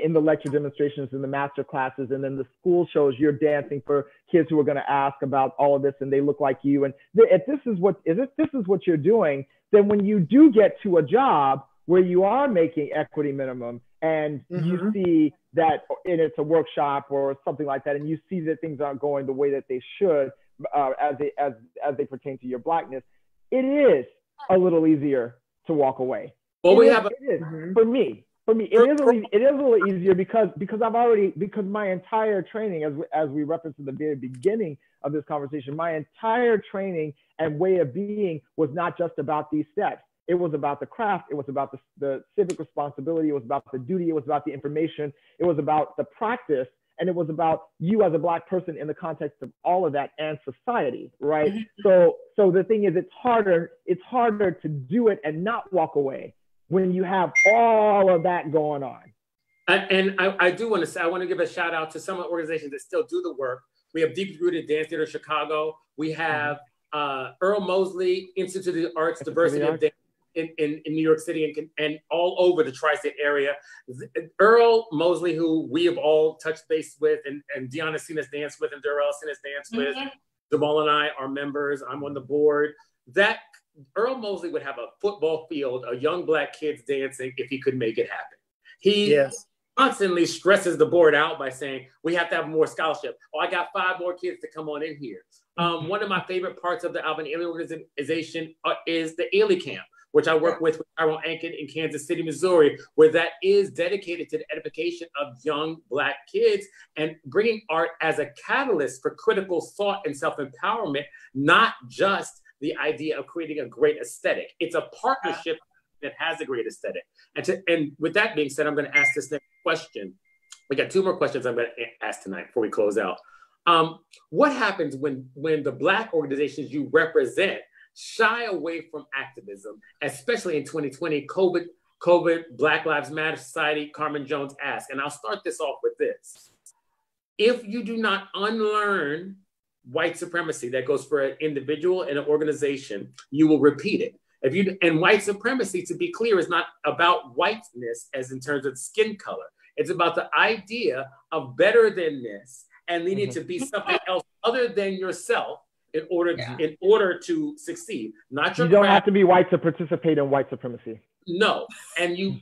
in the lecture demonstrations and the master classes, and then the school shows you're dancing for kids who are going to ask about all of this and they look like you, and if this is what you're doing, then when you do get to a job where you are making equity minimum and you see that, and it's a workshop or something like that, and you see that things aren't going the way that they should as they pertain to your Blackness, it is a little easier to walk away. Well, for me, it is a little easier because my entire training, as we referenced at the very beginning of this conversation, my entire training and way of being was not just about these steps. It was about the craft. It was about the civic responsibility. It was about the duty. It was about the information. It was about the practice. And it was about you as a Black person in the context of all of that and society, right? So the thing is, it's harder to do it and not walk away when you have all of that going on. And I do want to say, I want to give a shout out to some of the organizations that still do the work. We have Deep Rooted Dance Theater Chicago. We have Earl Mosley Institute of the Arts, Diversity of Dance in New York City and all over the tri-state area. Earl Mosley, who we have all touched base with, and Dionne has seen us dance with, and Darell seen us dance with. Jamal and I are members. I'm on the board. That Earl Mosley would have a football field of young Black kids dancing if he could make it happen. He constantly stresses the board out by saying, we have to have more scholarship. Oh, I got 5 more kids to come on in here. One of my favorite parts of the Alvin Ailey organization is the Ailey Camp, which I work with Darell J in Kansas City, Missouri, where that is dedicated to the edification of young Black kids and bringing art as a catalyst for critical thought and self-empowerment, not just the idea of creating a great aesthetic. It's a partnership that has a great aesthetic. And with that being said, I'm going to ask this next question. We got 2 more questions I'm going to ask tonight before we close out. What happens when the Black organizations you represent shy away from activism, especially in 2020, COVID, Black Lives Matter Society, Carmen Jones asked, and I'll start this off with this. If you do not unlearn white supremacy that goes for an individual and an organization, you will repeat it. And white supremacy, to be clear, is not about whiteness as in terms of skin color. It's about the idea of better than-ness and needing to be something else other than yourself in order to succeed. Not your You don't have to be white to participate in white supremacy. No, and you're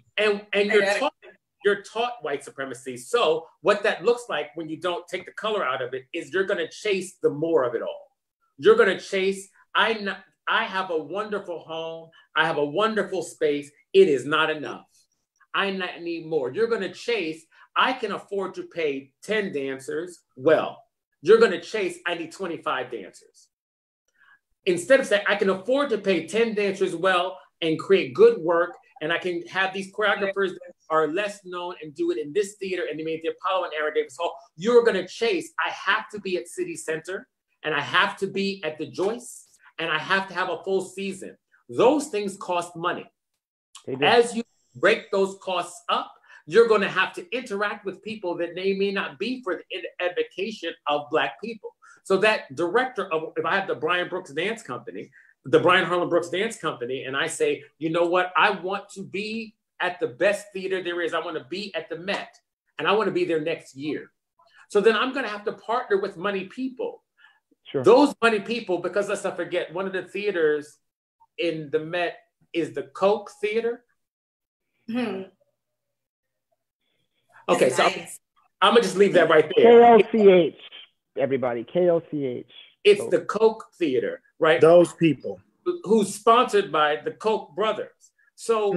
taught white supremacy. So what that looks like when you don't take the color out of it is you're going to chase the more of it all. You're going to chase, I have a wonderful home. I have a wonderful space. It is not enough. I need more. You're going to chase, I can afford to pay 10 dancers. Well, you're going to chase, I need 25 dancers. Instead of saying, I can afford to pay 10 dancers well and create good work, and I can have these choreographers that are less known and do it in this theater and they made the Apollo and Aaron Davis Hall. You're going to chase, I have to be at City Center, and I have to be at the Joyce, and I have to have a full season. Those things cost money. As you break those costs up, you're going to have to interact with people that they may not be for the education of Black people. So that director of, if I have the Brian Harlan Brooks Dance Company, and I say, you know what, I want to be at the best theater there is. I want to be at the Met, and I want to be there next year. So then I'm going to have to partner with money people. Sure. Those money people, because let's not forget, one of the theaters in the Met is the Koch Theater. Okay, so I'm gonna just leave that right there. KLCH, everybody, KLCH. It's the Koch Theater, right? Those people. Who's sponsored by the Koch brothers. So,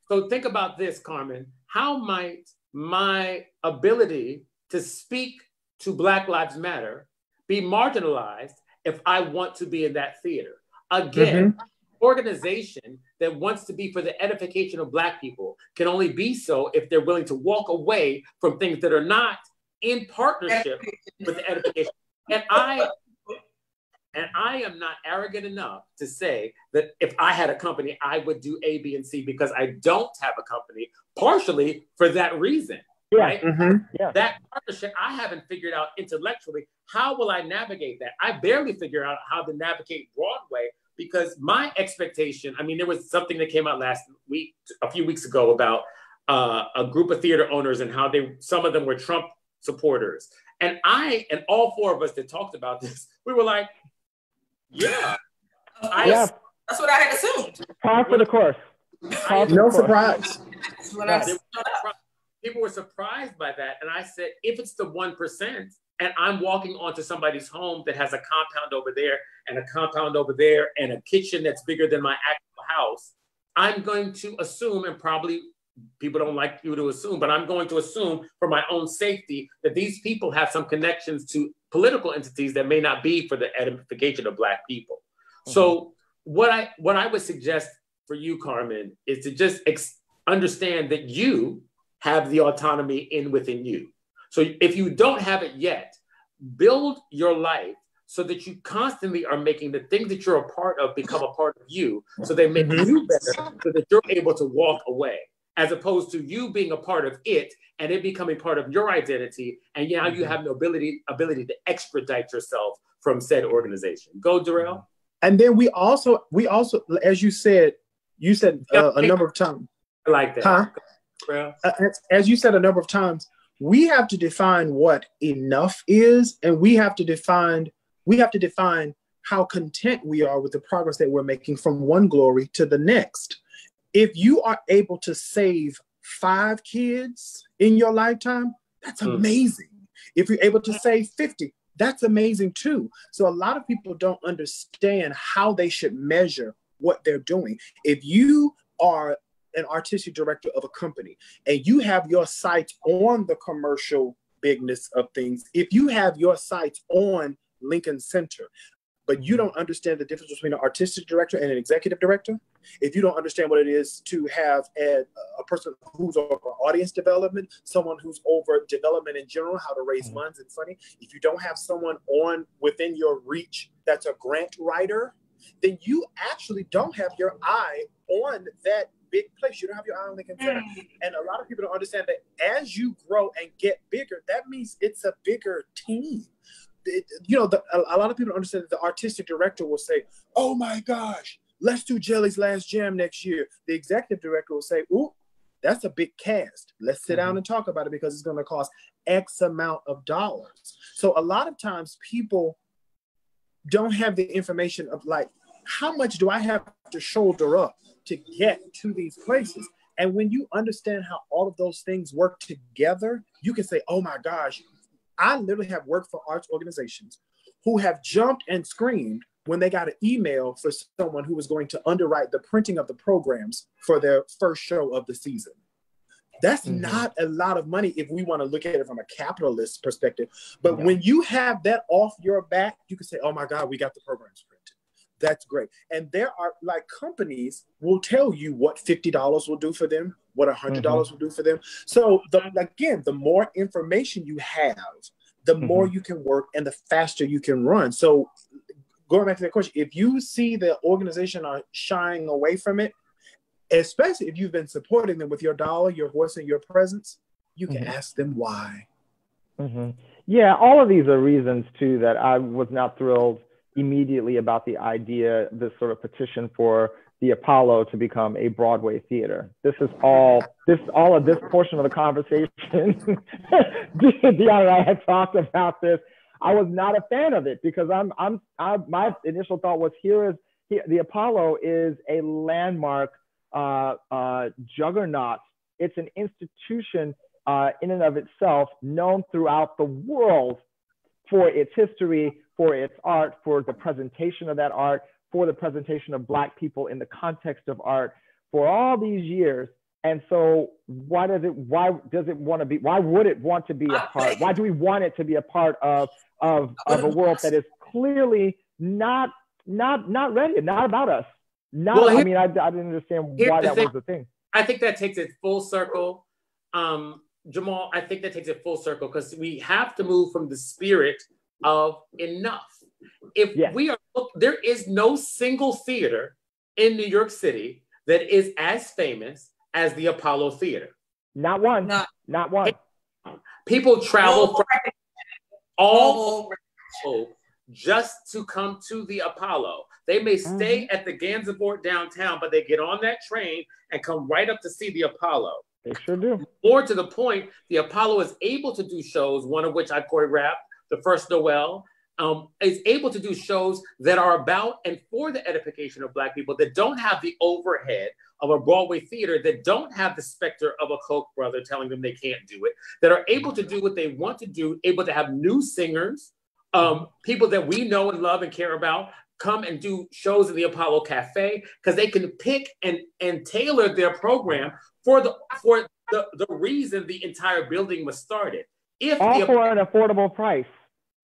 so think about this, Carmen. How might my ability to speak to Black Lives Matter be marginalized if I want to be in that theater? Again, organization that wants to be for the edification of Black people can only be so if they're willing to walk away from things that are not in partnership with the edification. And I am not arrogant enough to say that if I had a company, I would do A, B, and C, because I don't have a company, partially for that reason. Right? That partnership, I haven't figured out intellectually, how will I navigate that? I barely figure out how to navigate Broadway, because my expectation, I mean, there was something that came out a few weeks ago about a group of theater owners and how some of them were Trump supporters. And all 4 of us that talked about this, we were like, that's what I had assumed. Par for the course. No surprise. People were surprised by that. And I said, if it's the 1%, and I'm walking onto somebody's home that has a compound over there and a compound over there and a kitchen that's bigger than my actual house, I'm going to assume, and probably people don't like you to assume, but I'm going to assume for my own safety that these people have some connections to political entities that may not be for the edification of Black people. So what I would suggest for you, Carmen, is to just understand that you have the autonomy within you. So if you don't have it yet, build your life so that you constantly are making the things that you're a part of become a part of you, so they make you better, so that you're able to walk away, as opposed to you being a part of it and it becoming part of your identity, and now you have no ability to extradite yourself from said organization. Go, Darell. And then we also, as you said a number of times. I like that. As you said a number of times, we have to define what enough is, and we have to define how content we are with the progress that we're making from one glory to the next. If you are able to save 5 kids in your lifetime, that's amazing. If you're able to save 50, that's amazing too. So a lot of people don't understand how they should measure what they're doing. If you are an artistic director of a company and you have your sights on the commercial bigness of things, if you have your sights on Lincoln Center, but you don't understand the difference between an artistic director and an executive director, if you don't understand what it is to have a person who's over audience development, someone who's over development in general, how to raise funds and funding, if you don't have someone on within your reach that's a grant writer, then you actually don't have your eye on that big place. You don't have your eye on Lincoln Center. And a lot of people don't understand that as you grow and get bigger, that means it's a bigger team. A lot of people don't understand that the artistic director will say, oh my gosh, let's do Jelly's Last Jam next year. The executive director will say, ooh, that's a big cast. Let's sit down and talk about it because it's going to cost X amount of dollars. So a lot of times people don't have the information of like, how much do I have to shoulder up to get to these places? And when you understand how all of those things work together, you can say, oh my gosh, I literally have worked for arts organizations who have jumped and screamed when they got an email for someone who was going to underwrite the printing of the programs for their first show of the season. That's not a lot of money if we want to look at it from a capitalist perspective. But when you have that off your back, you can say, oh my God, we got the programs printed. That's great. And there are like companies will tell you what $50 will do for them, what $100 will do for them. So the more information you have, the more you can work and the faster you can run. So going back to that question, if you see the organization are shying away from it, especially if you've been supporting them with your dollar, your voice, and your presence, you can ask them why. Yeah, all of these are reasons too that I was not thrilled immediately about the idea, this sort of petition for the Apollo to become a Broadway theater. This is all of this portion of the conversation. Dionne and I had talked about this. I was not a fan of it because my initial thought was the Apollo is a landmark juggernaut. It's an institution in and of itself, known throughout the world for its history, for its art, for the presentation of that art, for the presentation of Black people in the context of art for all these years. And so why would it want to be a part? Why do we want it to be a part of a world that is clearly not ready, not about us? I didn't understand why that was the thing. I think that takes it full circle. Jamal, I think that takes it full circle because we have to move from the spirit of enough. There is no single theater in New York City that is as famous as the Apollo Theater. Not one. Not one. People travel from all over just to come to the Apollo. They may stay at the Gansevoort downtown, but they get on that train and come right up to see the Apollo. They sure do. More to the point, the Apollo is able to do shows, one of which I choreographed, the first Noel, is able to do shows that are about and for the edification of Black people that don't have the overhead of a Broadway theater, that don't have the specter of a Koch brother telling them they can't do it, that are able to do what they want to do, able to have new singers, people that we know and love and care about, come and do shows in the Apollo Cafe, because they can pick and tailor their program for the reason the entire building was started. For an affordable price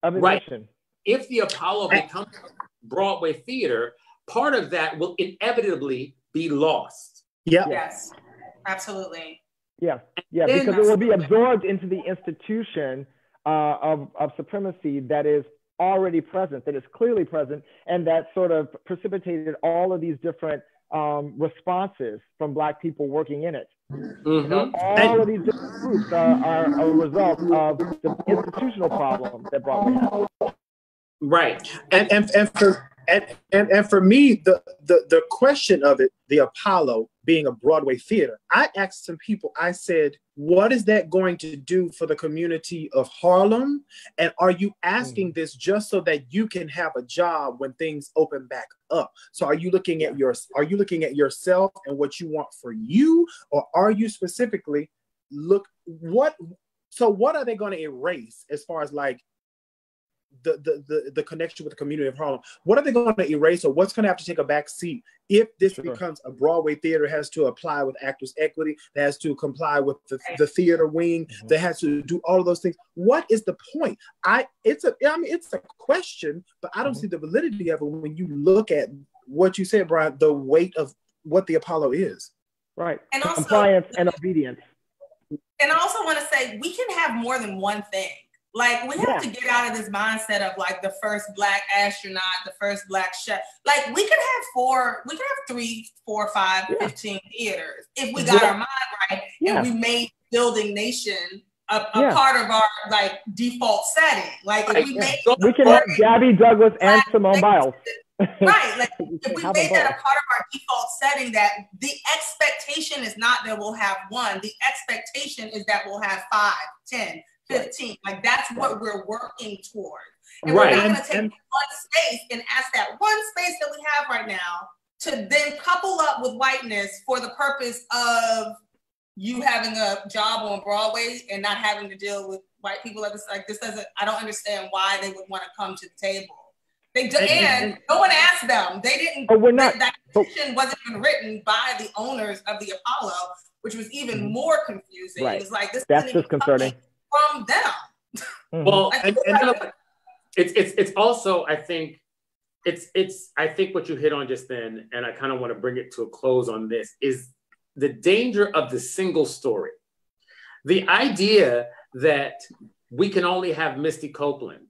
of admission. Right. If the Apollo becomes Broadway theater, part of that will inevitably be lost. Yeah. Yes, absolutely. Yeah, because it will be absorbed into the institution of supremacy that is already present, that is clearly present, and that sort of precipitated all of these different responses from Black people working in it. All of these different groups are a result of the institutional problem that Broadway has. Right. And for me, the question of it, the Apollo being a Broadway theater, I asked some people, I said, what is that going to do for the community of Harlem? And are you asking this just so that you can have a job when things open back up? So are you looking at yourself and what you want for you? Or are you specifically what are they going to erase as far as like the connection with the community of Harlem? What are they going to erase, or what's going to have to take a back seat if this becomes a Broadway theater, has to apply with actors' equity, that has to comply with the theater wing, that has to do all of those things? What is the point? It's a question, but I don't see the validity of it when you look at what you said, Brian, the weight of what the Apollo is. Right. And also, compliance and obedience. And I also want to say, we can have more than one thing. Like, we have to get out of this mindset of like the first Black astronaut, the first Black chef. Like, we could have 3, 4, 5, 15 theaters if we got our mind right and we made Building Nation a part of our like default setting. Like, if we can have Gabby Douglas and Simone Biles. Right, like if we made that a part of our default setting, that the expectation is not that we'll have one, the expectation is that we'll have 5, 10, 15. Like, that's what we're working toward. And we're not going to take one space and ask that one space that we have right now to then couple up with whiteness for the purpose of you having a job on Broadway and not having to deal with white people. Like this doesn't, I don't understand why they would want to come to the table. They do, and no one asked them. They didn't. But we're not. That petition wasn't even written by the owners of the Apollo, which was even more confusing. It was like, this. That's disconcerting. From them. Well, it's also, I think I think what you hit on just then, and I kind of want to bring it to a close on this, is the danger of the single story. The idea that we can only have Misty Copeland,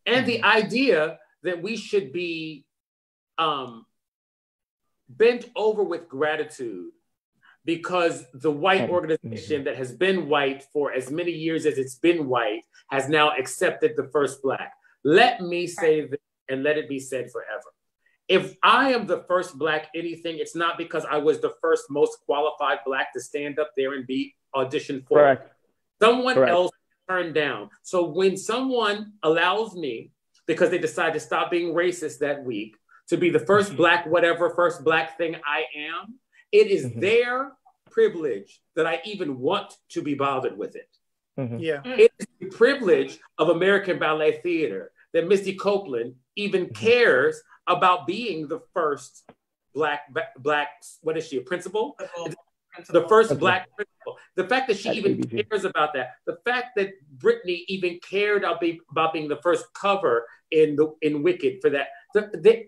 and the idea that we should be bent over with gratitude because the white organization that has been white for as many years as it's been white has now accepted the first Black. Let me say this and let it be said forever. If I am the first Black anything, it's not because I was the first most qualified Black to stand up there and be auditioned for. Someone else turned down. So when someone allows me, because they decide to stop being racist that week, to be the first Black, whatever first Black thing I am, it is their privilege that I even want to be bothered with it. It is the privilege of American Ballet Theater that Misty Copeland even cares about being the first Black, what is she, a principal? The first Black principal. The fact that she even cares about that. The fact that Brittany even cared about being the first cover in Wicked for that.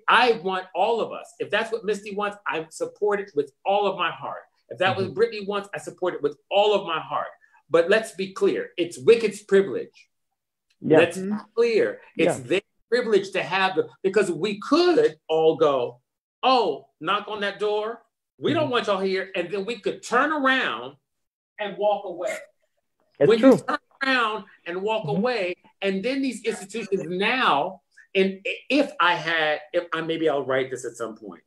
I want all of us. If that's what Misty wants, I support it with all of my heart. If that was Brittany wants, I support it with all of my heart. But let's be clear, it's Wicked's privilege. Let's be clear. It's their privilege to have because we could all go, oh, knock on that door. We don't want y'all here. And then we could turn around and walk away. When you turn around and walk away, and then these institutions now, and maybe I'll write this at some point,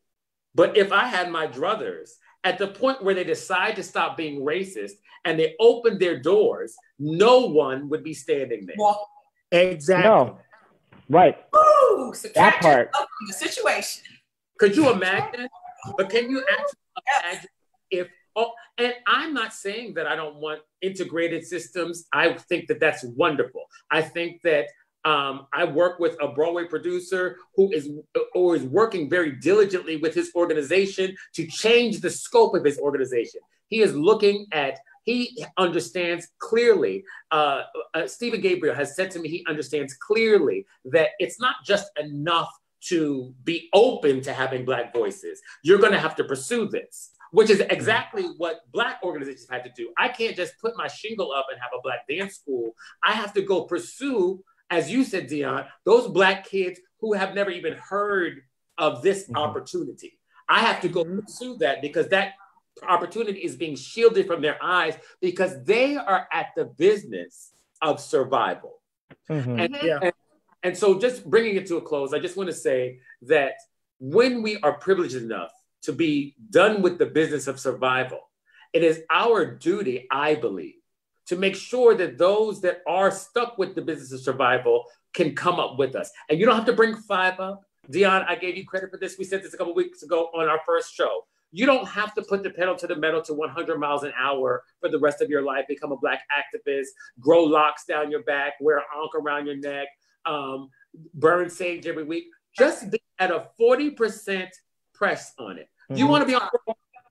but if I had my druthers at the point where they decide to stop being racist and they open their doors, no one would be standing there. Well, exactly. No. Right. Ooh, that part. From the situation. Could you imagine? But can you actually imagine and I'm not saying that I don't want integrated systems. I think that that's wonderful. I think that I work with a Broadway producer who is working very diligently with his organization to change the scope of his organization. He understands clearly, Stephen Gabriel has said to me, he understands clearly that it's not just enough to be open to having Black voices. You're going to have to pursue this, which is exactly what Black organizations had to do. I can't just put my shingle up and have a Black dance school. I have to go pursue, as you said, Dionne, those Black kids who have never even heard of this opportunity. I have to go pursue that because that opportunity is being shielded from their eyes because they are at the business of survival. And so just bringing it to a close, I just want to say that when we are privileged enough to be done with the business of survival, it is our duty, I believe, to make sure that those that are stuck with the business of survival can come up with us. And you don't have to bring 5 up. Dionne, I gave you credit for this. We said this a couple weeks ago on our first show. You don't have to put the pedal to the metal to 100 miles an hour for the rest of your life, become a Black activist, grow locks down your back, wear an ankh around your neck, burn sage every week. Just be at a 40% press on it. You want to be on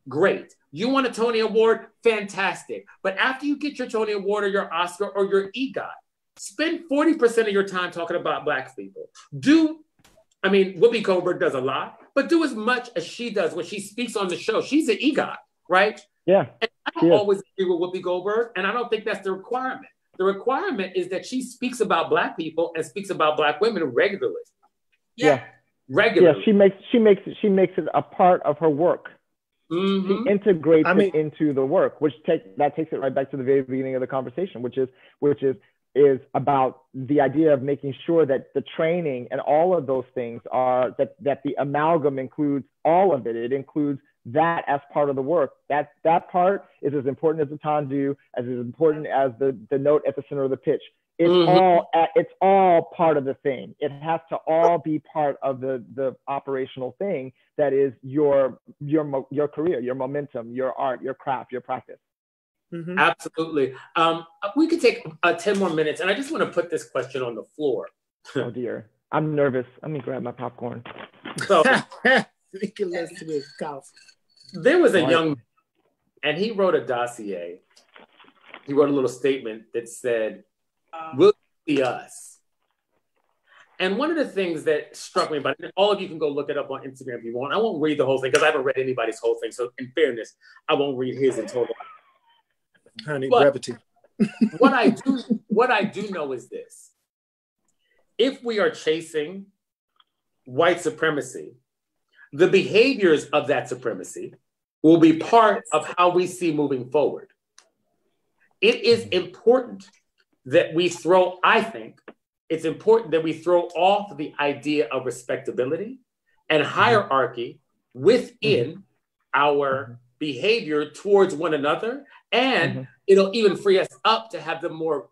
great. You want a Tony Award? Fantastic. But after you get your Tony Award or your Oscar or your EGOT, spend 40% of your time talking about Black people. Whoopi Goldberg does a lot, but do as much as she does when she speaks on the show. She's an EGOT, right? Yeah. And I don't always agree with Whoopi Goldberg, and I don't think that's the requirement. The requirement is that she speaks about Black people and speaks about Black women regularly. Yeah. Regularly. Yeah, she makes it a part of her work. Mm-hmm. She integrates it into the work, which takes it right back to the very beginning of the conversation, which is about the idea of making sure that the training and all of those things are that the amalgam includes all of it. It includes that as part of the work. That part is as important as the tendu, as important as the note at the center of the pitch. It's all part of the thing. It has to all be part of the operational thing that is your career, your momentum, your art, your craft, your practice. Mm-hmm. Absolutely. We could take 10 more minutes, and I just want to put this question on the floor. Oh dear, I'm nervous. Let me grab my popcorn. So we can listen to his cough. There was a young man, and he wrote a dossier. He wrote a little statement that said, "Will you see us?" And one of the things that struck me about it, and all of you can go look it up on Instagram if you want. I won't read the whole thing because I haven't read anybody's whole thing. So in fairness, I won't read his in total. Honey, brevity. what I do know is this: if we are chasing white supremacy, the behaviors of that supremacy will be part of how we see moving forward. It is important that we it's important that we throw off the idea of respectability and hierarchy within our behavior towards one another. And it'll even free us up to have the more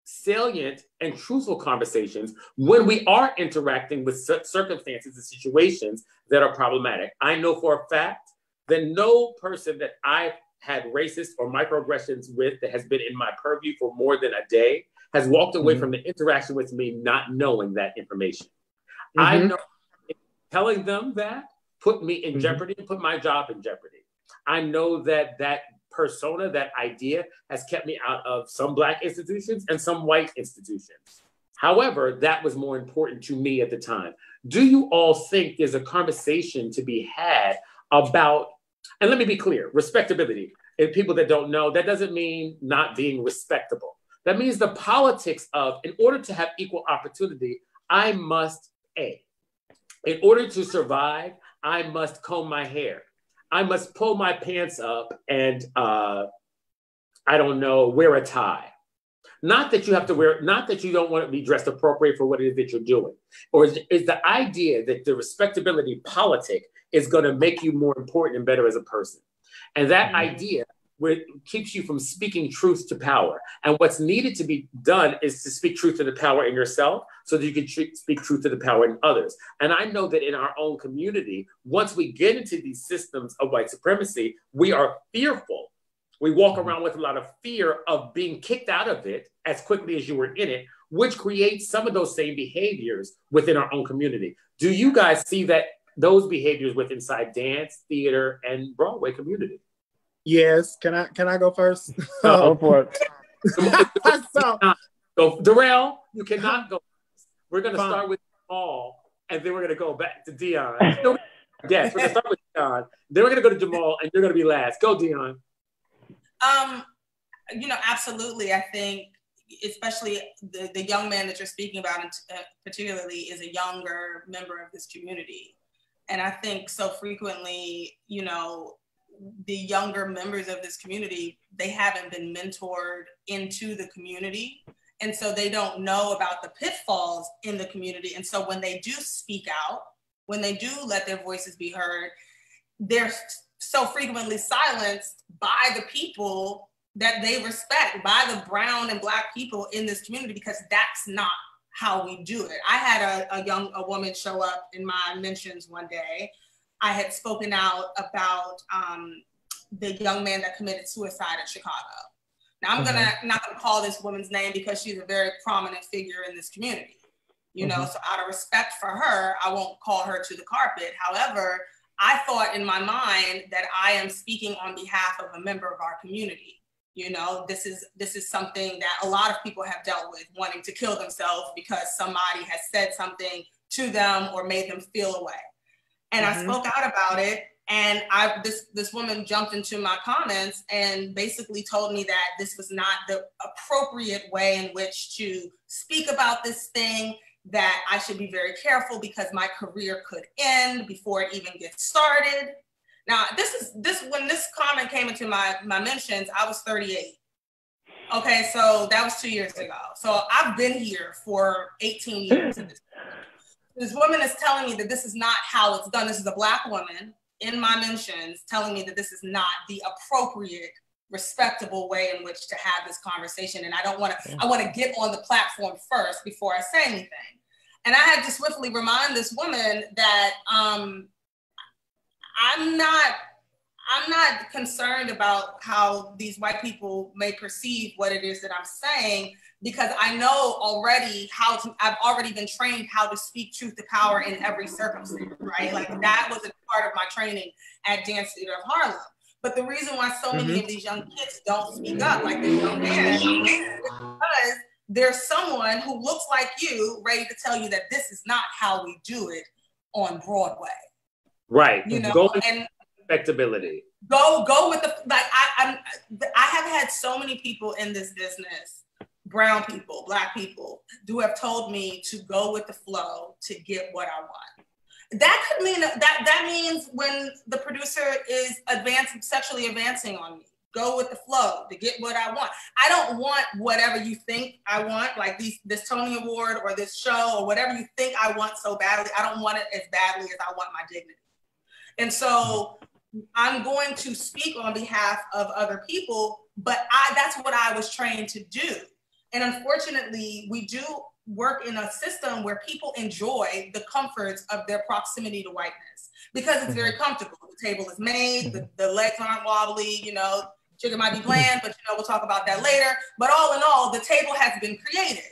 salient and truthful conversations when we are interacting with circumstances and situations that are problematic. I know for a fact that no person that I've had racist or microaggressions with that has been in my purview for more than a day has walked away from the interaction with me not knowing that information. I know telling them that put me in jeopardy, put my job in jeopardy. I know that persona, that idea has kept me out of some Black institutions and some white institutions. However, that was more important to me at the time. Do you all think there's a conversation to be had about, and let me be clear, respectability. And people that don't know, that doesn't mean not being respectable. That means the politics of, in order to have equal opportunity, I must in order to survive, I must comb my hair. I must pull my pants up and, wear a tie. Not that you have to wear, not that you don't want to be dressed appropriate for what it is that you're doing. Or is the idea that the respectability politic is going to make you more important and better as a person. And that idea keeps you from speaking truth to power. And what's needed to be done is to speak truth to the power in yourself so that you can speak truth to the power in others. And I know that in our own community, once we get into these systems of white supremacy, we are fearful. We walk around with a lot of fear of being kicked out of it as quickly as you were in it, which creates some of those same behaviors within our own community. Do you guys see those behaviors with inside dance, theater, and Broadway community? Yes. Can I go first? Go for it. So, Darell, you cannot go first. We're going to start with Jamal, and then we're going to go back to Dionne. Yes, we're going to start with Dionne. Then we're going to go to Jamal, and you're going to be last. Go, Dionne. Absolutely. I think, especially the young man that you're speaking about, particularly, is a younger member of this community. And I think so frequently, the younger members of this community, they haven't been mentored into the community. And so they don't know about the pitfalls in the community. And so when they do speak out, when they do let their voices be heard, they're so frequently silenced by the people that they respect, by the brown and Black people in this community, because that's not how we do it. I had a woman show up in my mentions one day. I had spoken out about the young man that committed suicide in Chicago. Now I'm not gonna call this woman's name because she's a very prominent figure in this community. you know, so out of respect for her, I won't call her to the carpet. However, I thought in my mind that I am speaking on behalf of a member of our community. You know, this is something that a lot of people have dealt with, wanting to kill themselves because somebody has said something to them or made them feel away. And I spoke out about it. And this woman jumped into my comments and basically told me that this was not the appropriate way in which to speak about this thing, that I should be very careful because my career could end before it even gets started. Now, when this comment came into my mentions, I was 38. Okay, so that was 2 years ago. So I've been here for 18 years. This woman is telling me that this is not how it's done. This is a Black woman in my mentions telling me that this is not the appropriate, respectable way in which to have this conversation. And I want to get on the platform first before I say anything. And I had to swiftly remind this woman that I'm not concerned about how these white people may perceive what it is that I'm saying, because I know already I've already been trained how to speak truth to power in every circumstance, right? Like that was a part of my training at Dance Theater of Harlem. But the reason why so many of these young kids don't speak up like this young man is because there's someone who looks like you ready to tell you that this is not how we do it on Broadway. Right. You know, and respectability. Go with the, like, I have had so many people in this business, brown people, Black people, who have told me to go with the flow to get what I want. That could mean that means when the producer is sexually advancing on me, go with the flow to get what I want. I don't want whatever you think I want, like this Tony Award or this show or whatever you think I want so badly. I don't want it as badly as I want my dignity. And so I'm going to speak on behalf of other people, but that's what I was trained to do. And unfortunately, we do work in a system where people enjoy the comforts of their proximity to whiteness because it's very comfortable. The table is made, the legs aren't wobbly, you know, chicken might be bland, but you know, we'll talk about that later. But all in all, the table has been created.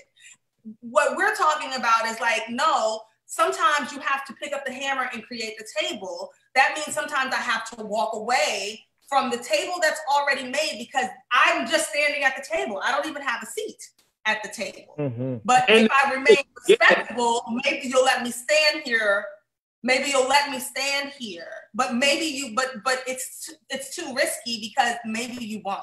What we're talking about is like, no, sometimes you have to pick up the hammer and create the table. That means sometimes I have to walk away from the table that's already made because I'm just standing at the table. I don't even have a seat at the table. But if I remain respectable, maybe you'll let me stand here. Maybe you'll let me stand here. But maybe but it's too risky because maybe you won't.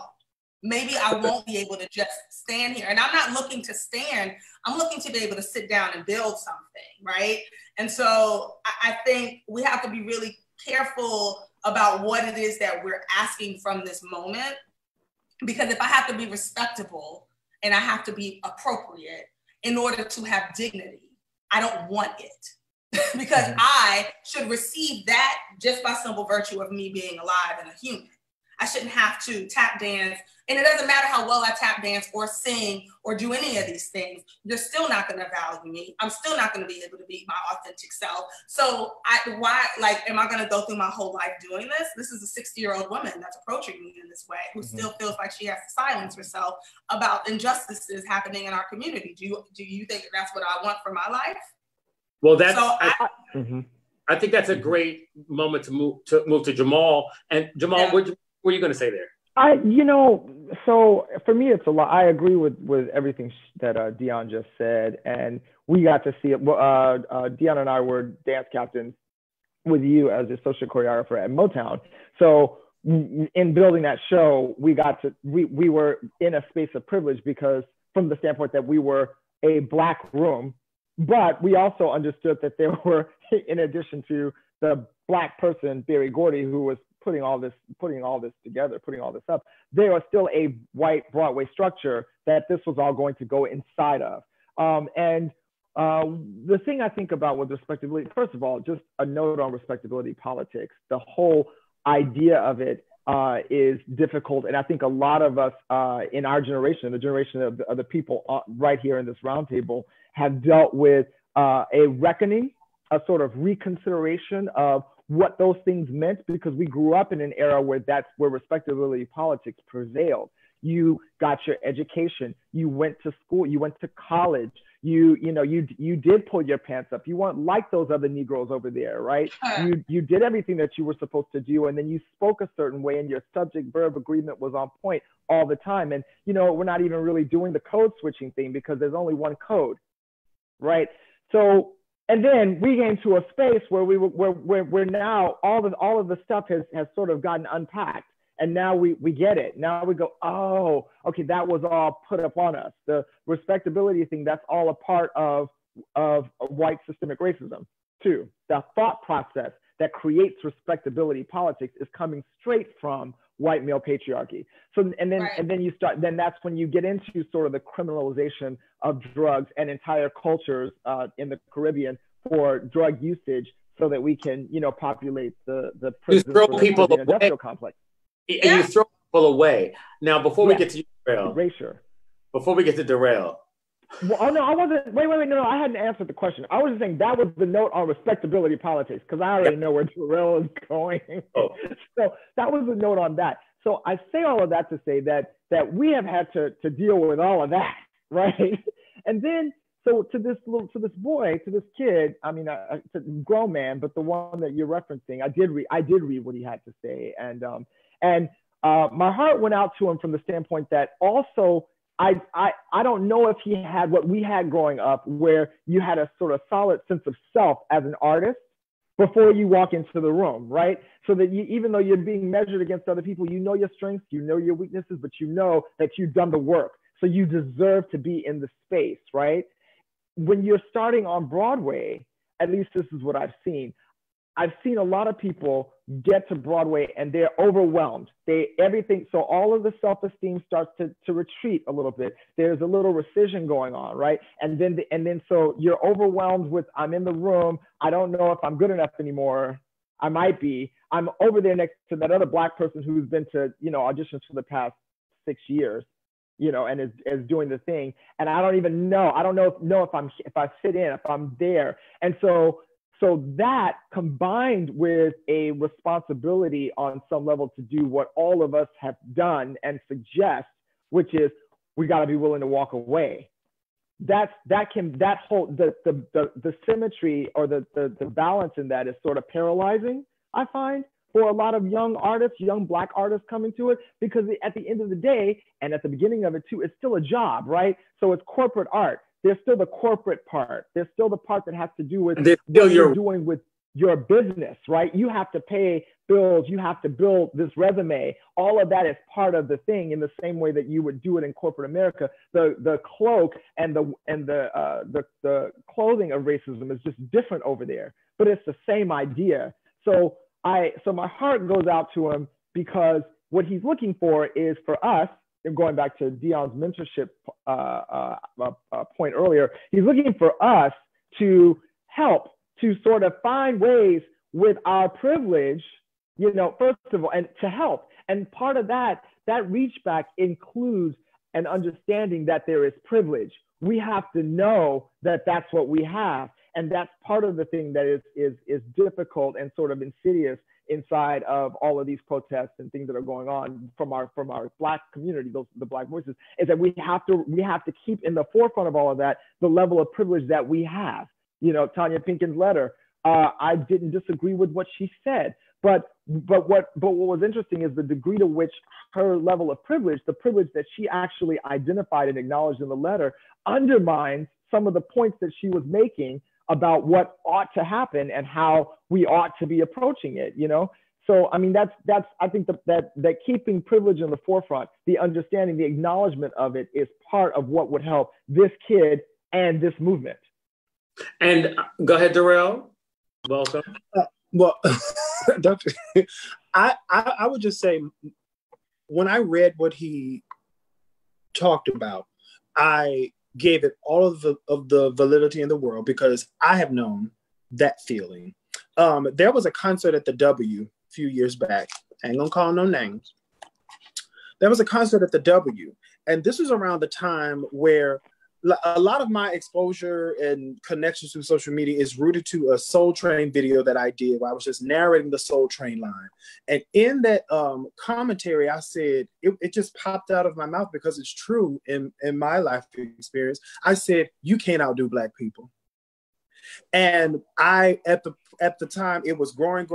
Maybe I won't be able to just stand here. And I'm not looking to stand. I'm looking to be able to sit down and build something, right? And so I think we have to be really careful about what it is that we're asking from this moment. Because if I have to be respectable and I have to be appropriate in order to have dignity, I don't want it. Because I should receive that just by simple virtue of me being alive and a human. I shouldn't have to tap dance. And it doesn't matter how well I tap dance or sing or do any of these things. You're still not going to value me. I'm still not going to be able to be my authentic self. So am I going to go through my whole life doing this? This is a 60-year-old woman that's approaching me in this way, who still feels like she has to silence herself about injustices happening in our community. Do you think that's what I want for my life? Well, I think that's a great moment to move to Jamal. And Jamal, what were you going to say there? So for me, it's a lot. I agree with everything that Dionne just said, and we got to see it. Dionne and I were dance captains with you as associate choreographer at Motown. So in building that show, we were in a space of privilege because from the standpoint that we were a Black room, but we also understood that there were, in addition to the Black person, Berry Gordy, who was putting all this together, putting all this up, there was still a white Broadway structure that this was all going to go inside of. The thing I think about with respectability, first of all, just a note on respectability politics, the whole idea of it is difficult. And I think a lot of us in our generation, the generation of the people right here in this roundtable, have dealt with a reckoning, a sort of reconsideration of what those things meant, because we grew up in an era where that's where respectability politics prevailed. You got your education, you went to school, you went to college, You did pull your pants up. You weren't like those other Negroes over there, right? You did everything that you were supposed to do, and then you spoke a certain way, and your subject-verb agreement was on point all the time. And we're not even really doing the code switching thing because there's only one code, right? So, and then we came to a space where we're now all of the stuff has sort of gotten unpacked. And now we get it. Now we go, oh, okay, that was all put upon us. The respectability thing, that's all a part of white systemic racism too. The thought process that creates respectability politics is coming straight from white male patriarchy. So, and then that's when you get into sort of the criminalization of drugs and entire cultures in the Caribbean for drug usage so that we can, populate the prisons for the industrial complex. And you throw people away. Now, before we get to you, Darell. Erasure. Before we get to Darell. Well, oh no, I wasn't. Wait, no, I hadn't answered the question. I was just saying that was the note on respectability politics because I already know where Darell is going. Oh. So that was the note on that. So I say all of that to say that we have had to deal with all of that, right? And then so to this kid, I mean, a grown man, but the one that you're referencing, I did read what he had to say, and my heart went out to him from the standpoint that also I don't know if he had what we had growing up, where you had a sort of solid sense of self as an artist before you walk into the room, right? So that even though you're being measured against other people, you know your strengths, you know your weaknesses, but you know that you've done the work. So you deserve to be in the space, right? When you're starting on Broadway, at least this is what I've seen. I've seen a lot of people get to Broadway and they're overwhelmed. So all of the self-esteem starts to retreat a little bit. There's a little rescission going on, right? And then so you're overwhelmed with, I'm in the room. I don't know if I'm good enough anymore. I might be. I'm over there next to that other Black person who's been to, auditions for the past 6 years, and is doing the thing. And I don't even know. I don't know if I fit in, if I'm there. And so that combined with a responsibility on some level to do what all of us have done and suggest, which is we got to be willing to walk away. The symmetry or the balance in that is sort of paralyzing, I find, for a lot of young artists, young Black artists coming to it, because at the end of the day, and at the beginning of it too, it's still a job, right? So it's corporate art. There's still the corporate part. There's still the part that has to do with what you're doing with your business, right? You have to pay bills. You have to build this resume. All of that is part of the thing in the same way that you would do it in corporate America. The cloak and the clothing of racism is just different over there, but it's the same idea. So my heart goes out to him because what he's looking for is for us, and going back to Dionne's mentorship point earlier, he's looking for us to help to sort of find ways with our privilege, first of all, and to help. And part of that reach back includes an understanding that there is privilege. We have to know that that's what we have. And that's part of the thing that is difficult and sort of insidious inside of all of these protests and things that are going on from our Black community, the Black voices, is that we have to keep in the forefront of all of that the level of privilege that we have. Tanya Pinkin's letter, I didn't disagree with what she said, but what was interesting is the degree to which her level of privilege, the privilege that she actually identified and acknowledged in the letter, undermines some of the points that she was making about what ought to happen and how we ought to be approaching it, So, I mean, that's I think that keeping privilege in the forefront, the understanding, the acknowledgement of it is part of what would help this kid and this movement. And go ahead, Darell. Welcome. Dr. I would just say, when I read what he talked about, I gave it all of the validity in the world because I have known that feeling. There was a concert at the W a few years back. I ain't gonna call no names. There was a concert at the W, and this was around the time where a lot of my exposure and connections to social media is rooted to a Soul Train video that I did where I was just narrating the Soul Train line. And in that commentary, I said, it just popped out of my mouth because it's true in my life experience. I said, you can't outdo Black people. And I, at the time, it was growing.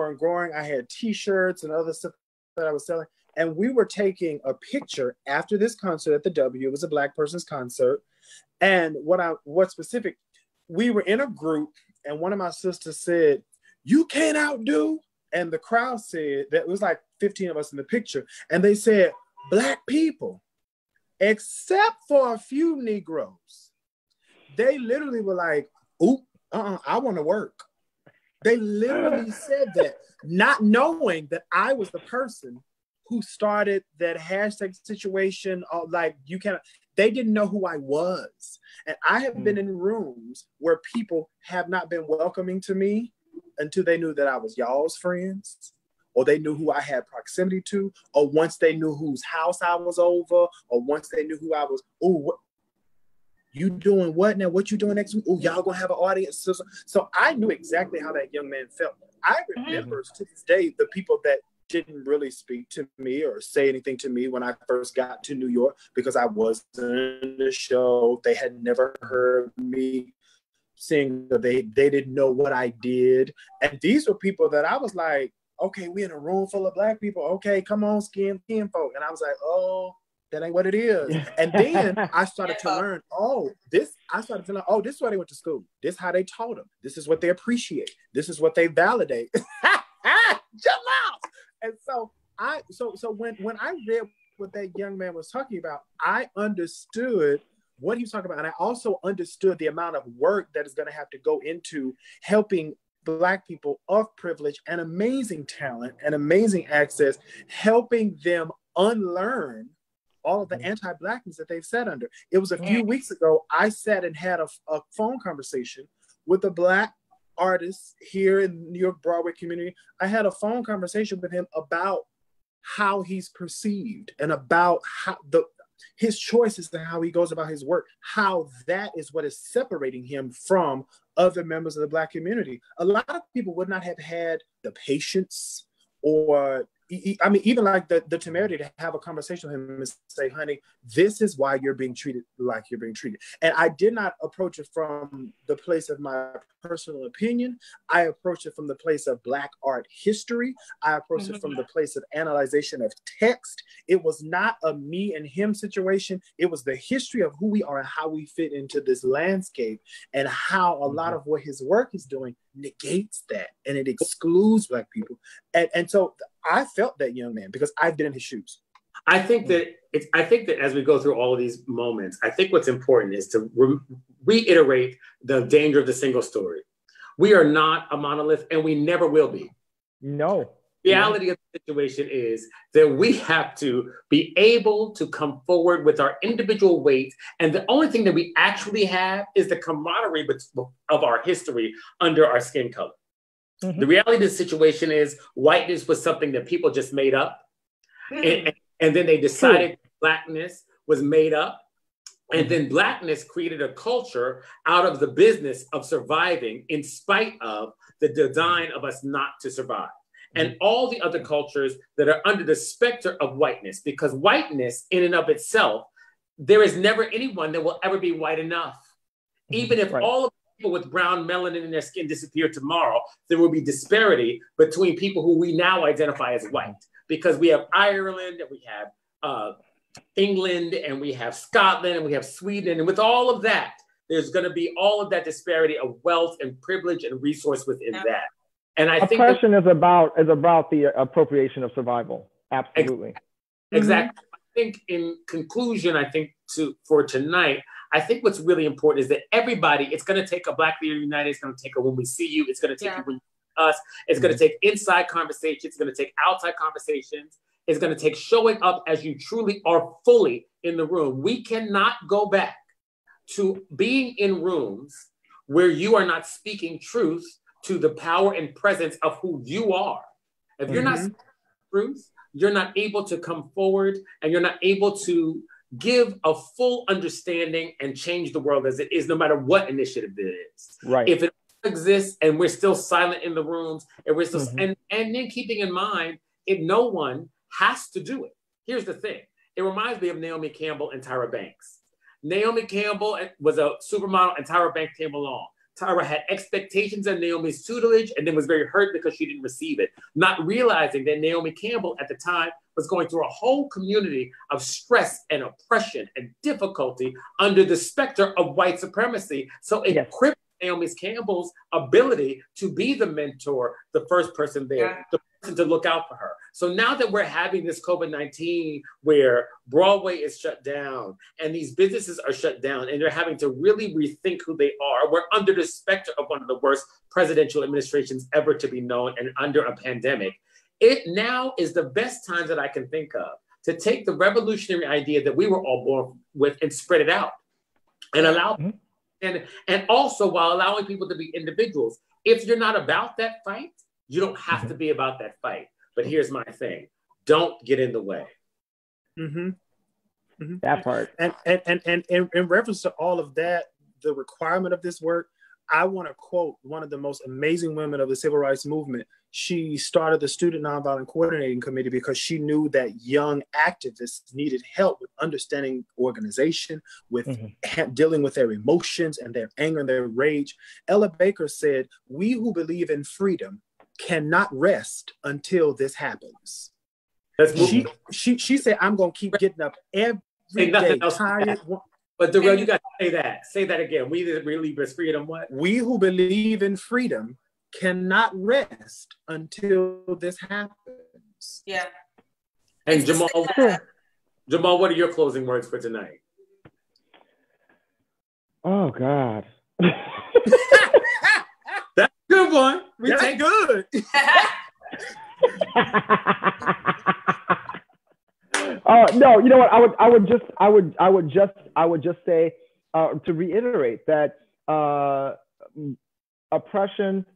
I had t-shirts and other stuff that I was selling. And we were taking a picture after this concert at the W. It was a Black person's concert. And what specific, we were in a group and one of my sisters said, you can't outdo. And the crowd said, that it was like 15 of us in the picture. And they said, Black people, except for a few Negroes. They literally were like, ooh, I want to work. They literally said that, not knowing that I was the person who started that hashtag situation. Like, you cannot, they didn't know who I was. And I have been in rooms where people have not been welcoming to me until they knew that I was y'all's friends, or they knew who I had proximity to, or once they knew whose house I was over, or once they knew who I was. Oh, you doing what now? What you doing next week? Oh, y'all gonna have an audience. So I knew exactly how that young man felt. I remember to this day the people that didn't really speak to me or say anything to me when I first got to New York because I wasn't in the show. They had never heard me sing. They didn't know what I did. And these were people that I was like, okay, we in a room full of Black people. Okay, come on, skin folk. And I was like, oh, that ain't what it is. And then I started to learn, this is why they went to school. This is how they taught them. This is what they appreciate. This is what they validate. Jamal! And so when I read what that young man was talking about, I understood what he was talking about. And I also understood the amount of work that is going to have to go into helping Black people of privilege and amazing talent and amazing access, helping them unlearn all of the anti-Blackness that they've sat under. It was a few weeks ago, I sat and had a phone conversation with a Black artist here in the New York Broadway community. I had a phone conversation with him about how he's perceived and about how his choices and how he goes about his work, how that is what is separating him from other members of the Black community. A lot of people would not have had the patience or even like the temerity to have a conversation with him and say, honey, this is why you're being treated like you're being treated. And I did not approach it from the place of my personal opinion. I approached it from the place of Black art history. I approached it from the place of analyzation of text. It was not a me and him situation. It was the history of who we are and how we fit into this landscape, and how a lot of what his work is doing negates that, and it excludes Black people. And so I felt that young man because I've been in his shoes. I think that as we go through all of these moments, I think what's important is to reiterate the danger of the single story. We are not a monolith, and we never will be. No. The reality of the situation is that we have to be able to come forward with our individual weight, and the only thing that we actually have is the camaraderie of our history under our skin color. The reality of the situation is whiteness was something that people just made up. And then they decided Blackness was made up. And then Blackness created a culture out of the business of surviving in spite of the design of us not to survive. And all the other cultures that are under the specter of whiteness, because whiteness in and of itself, there is never anyone that will ever be white enough. Even if all of people with brown melanin in their skin disappear tomorrow, there will be disparity between people who we now identify as white, because we have Ireland and we have England and we have Scotland and we have Sweden. And with all of that, there's going to be all of that disparity of wealth and privilege and resource within that. And I think oppression is about the appropriation of survival. Absolutely. Exactly. I think in conclusion, for tonight, I think what's really important is that everybody, it's going to take a Black Leader United, it's going to take a When We See You, it's going to take when you see us, it's going to take inside conversations, it's going to take outside conversations, it's going to take showing up as you truly are fully in the room. We cannot go back to being in rooms where you are not speaking truth to the power and presence of who you are. If you're not speaking truth, you're not able to come forward, and you're not able to give a full understanding and change the world as it is, no matter what initiative it is. Right. If it exists and we're still silent in the rooms, and we're still, and then keeping in mind, if no one has to do it. Here's the thing. It reminds me of Naomi Campbell and Tyra Banks. Naomi Campbell was a supermodel and Tyra Banks came along. Tyra had expectations of Naomi's tutelage and then was very hurt because she didn't receive it, not realizing that Naomi Campbell at the time was going through a whole community of stress and oppression and difficulty under the specter of white supremacy. So it crippled Naomi Campbell's ability to be the mentor, the first person there, the person to look out for her. So now that we're having this COVID-19 where Broadway is shut down and these businesses are shut down and they're having to really rethink who they are, we're under the specter of one of the worst presidential administrations ever to be known and under a pandemic. It now is the best time that I can think of to take the revolutionary idea that we were all born with and spread it out and allow and also while allowing people to be individuals. If you're not about that fight, you don't have to be about that fight. But here's my thing. Don't get in the way. That part. And in reference to all of that, the requirement of this work, I want to quote one of the most amazing women of the civil rights movement. She started the Student Nonviolent Coordinating Committee because she knew that young activists needed help with understanding organization, with dealing with their emotions and their anger and their rage. Ella Baker said, "We who believe in freedom cannot rest until this happens." She said, "I'm going to keep getting up every day, tired." But Darell, you got to say that. Say that again. We that believe in freedom, what? We who believe in freedom cannot rest until this happens. Yeah. And Jamal, what are your closing words for tonight? Oh, God. That's a good one. That's good. No, you know what? I would just say to reiterate that oppression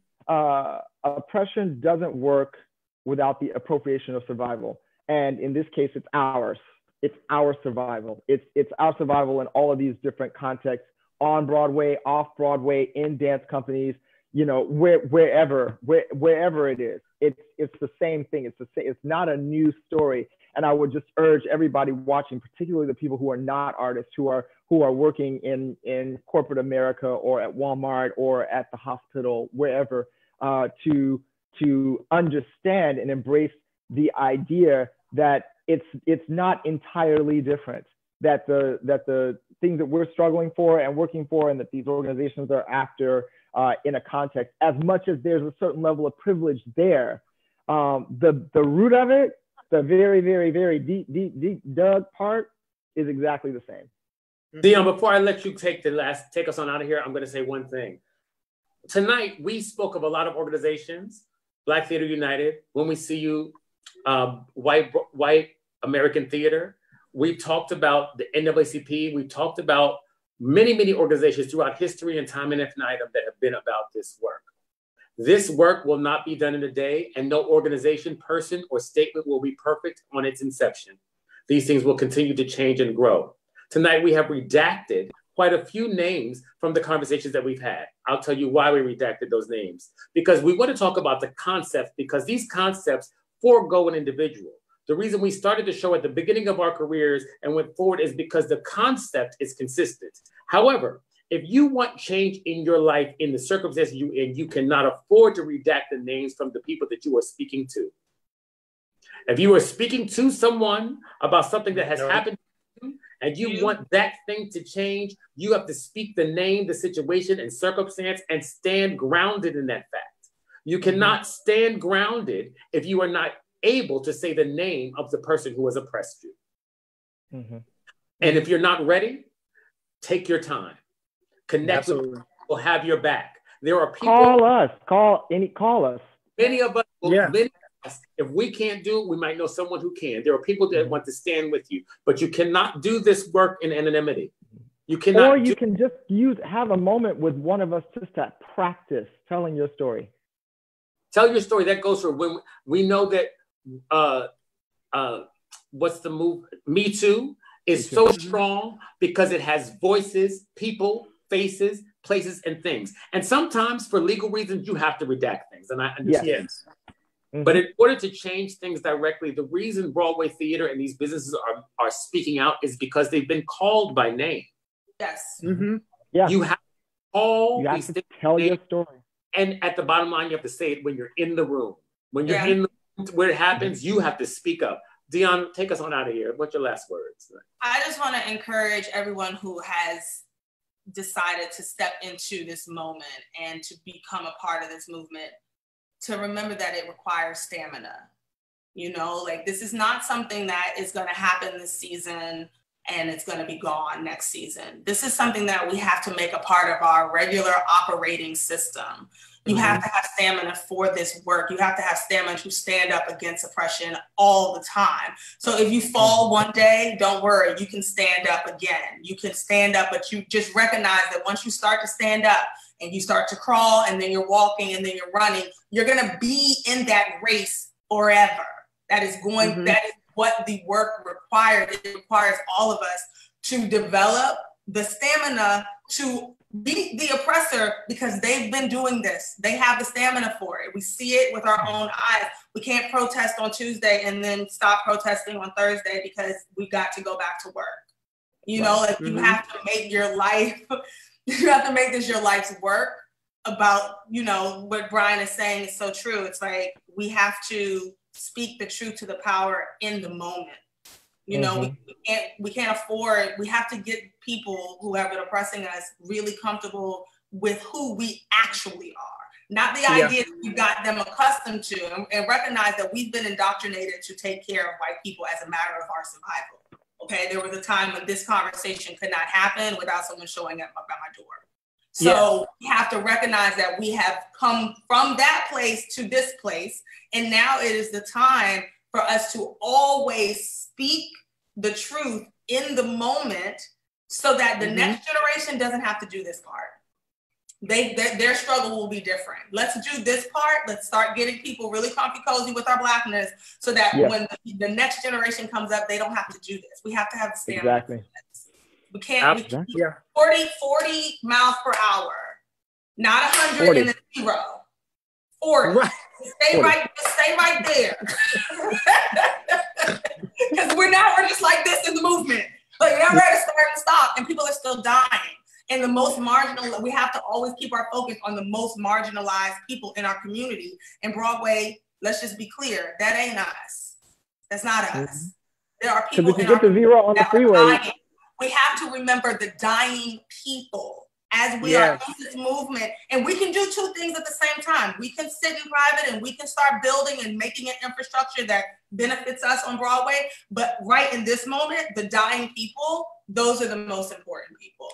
doesn't work without the appropriation of survival, and in this case, it's ours. It's our survival. It's our survival in all of these different contexts: on Broadway, off Broadway, in dance companies. You know, wherever it is, it's the same thing. It's not a new story. And I would just urge everybody watching, particularly the people who are not artists, who are working in corporate America or at Walmart or at the hospital, wherever, to understand and embrace the idea that it's not entirely different. That the things that we're struggling for and working for, and that these organizations are after, in a context, as much as there's a certain level of privilege there, the root of it, the very, very, very deep dug part, is exactly the same. Dionne, before I let you take us on out of here, I'm going to say one thing. Tonight, we spoke of a lot of organizations, Black Theater United, When We See You, White American Theater. We talked about the NAACP. We talked about many, many organizations throughout history and time and infinitum that have been about this work. This work will not be done in a day, and no organization, person, or statement will be perfect on its inception. These things will continue to change and grow. Tonight, we have redacted quite a few names from the conversations that we've had. I'll tell you why we redacted those names. Because we want to talk about the concepts, because these concepts forego an individual. The reason we started the show at the beginning of our careers and went forward is because the concept is consistent. However, if you want change in your life, in the circumstances you're in, you cannot afford to redact the names from the people that you are speaking to. If you are speaking to someone about something that has happened to you, and you want that thing to change, you have to speak the name, the situation, and circumstance, and stand grounded in that fact. You cannot stand grounded if you are not able to say the name of the person who has oppressed you. And if you're not ready, take your time. Connect with people who will have your back. There are people. Call us. Many of us, many of us, if we can't do it, we might know someone who can. There are people that want to stand with you, but you cannot do this work in anonymity. You cannot. Or you can just have a moment with one of us just to practice telling your story. Tell your story. That goes for when we know that what's the move? Me Too is so strong because it has voices, people, faces, places, and things. And sometimes for legal reasons, you have to redact things. And I understand. Yes. But in order to change things directly, the reason Broadway theater and these businesses are speaking out is because they've been called by name. Yes. Yeah. You have to call You have these to things tell by your name. story. And at the bottom line, you have to say it when you're in the room. When you're in the room where it happens, you have to speak up. Dionne, take us on out of here. What's your last words? I just want to encourage everyone who has decided to step into this moment and to become a part of this movement to remember that it requires stamina. You know, like this is not something that is going to happen this season and it's going to be gone next season. This is something that we have to make a part of our regular operating system. You have to have stamina for this work. You have to have stamina to stand up against oppression all the time. So if you fall one day, don't worry, you can stand up again. You can stand up, but you just recognize that once you start to stand up and you start to crawl and then you're walking and then you're running, you're gonna be in that race forever. That is going, that is what the work requires. It requires all of us to develop the stamina to beat the oppressor because they've been doing this. They have the stamina for it. We see it with our own eyes. We can't protest on Tuesday and then stop protesting on Thursday because we got to go back to work. You know, like you have to make your life, you have to make this your life's work about, you know, what Brian is saying is so true. It's like, we have to speak the truth to the power in the moment. You know, we can't afford, we have to get people who have been oppressing us really comfortable with who we actually are. Not the idea that we got them accustomed to, and recognize that we've been indoctrinated to take care of white people as a matter of our survival. Okay, there was a time when this conversation could not happen without someone showing up at my door. So we have to recognize that we have come from that place to this place. And now it is the time for us to always speak the truth in the moment so that the next generation doesn't have to do this part. Their struggle will be different. Let's do this part. Let's start getting people really comfy cozy with our Blackness so that when the next generation comes up, they don't have to do this. We have to have the stamina. Exactly. We can't, 40 miles per hour, not 100 40. And a 0. 40. Right. Stay right there. Because we're just like this in the movement. Like we're not ready to start and stop, and people are still dying. And the most marginal, we have to always keep our focus on the most marginalized people in our community. And Broadway, let's just be clear, that ain't us. That's not us. There are people in our community on the freeway. We have to remember the dying people as we are in this movement. And we can do two things at the same time. We can sit in private and we can start building and making an infrastructure that benefits us on Broadway. But right in this moment, the dying people, those are the most important people.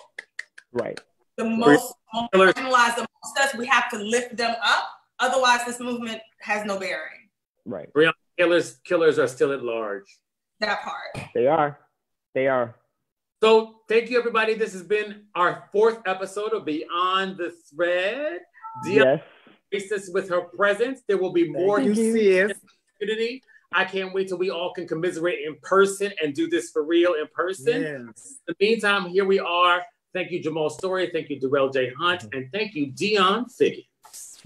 Right. The most marginalized amongst us, we have to lift them up. Otherwise, this movement has no bearing. Right. Killers are still at large. That part. They are. So thank you, everybody. This has been our 4th episode of Beyond the Thread. Dionne graced us with her presence. There will be more you see it. Community. I can't wait till we all can commiserate in person and do this for real in person. Yes. In the meantime, here we are. Thank you, Jamal Story. Thank you, Darell J. Hunt. And thank you, Dionne Figgins.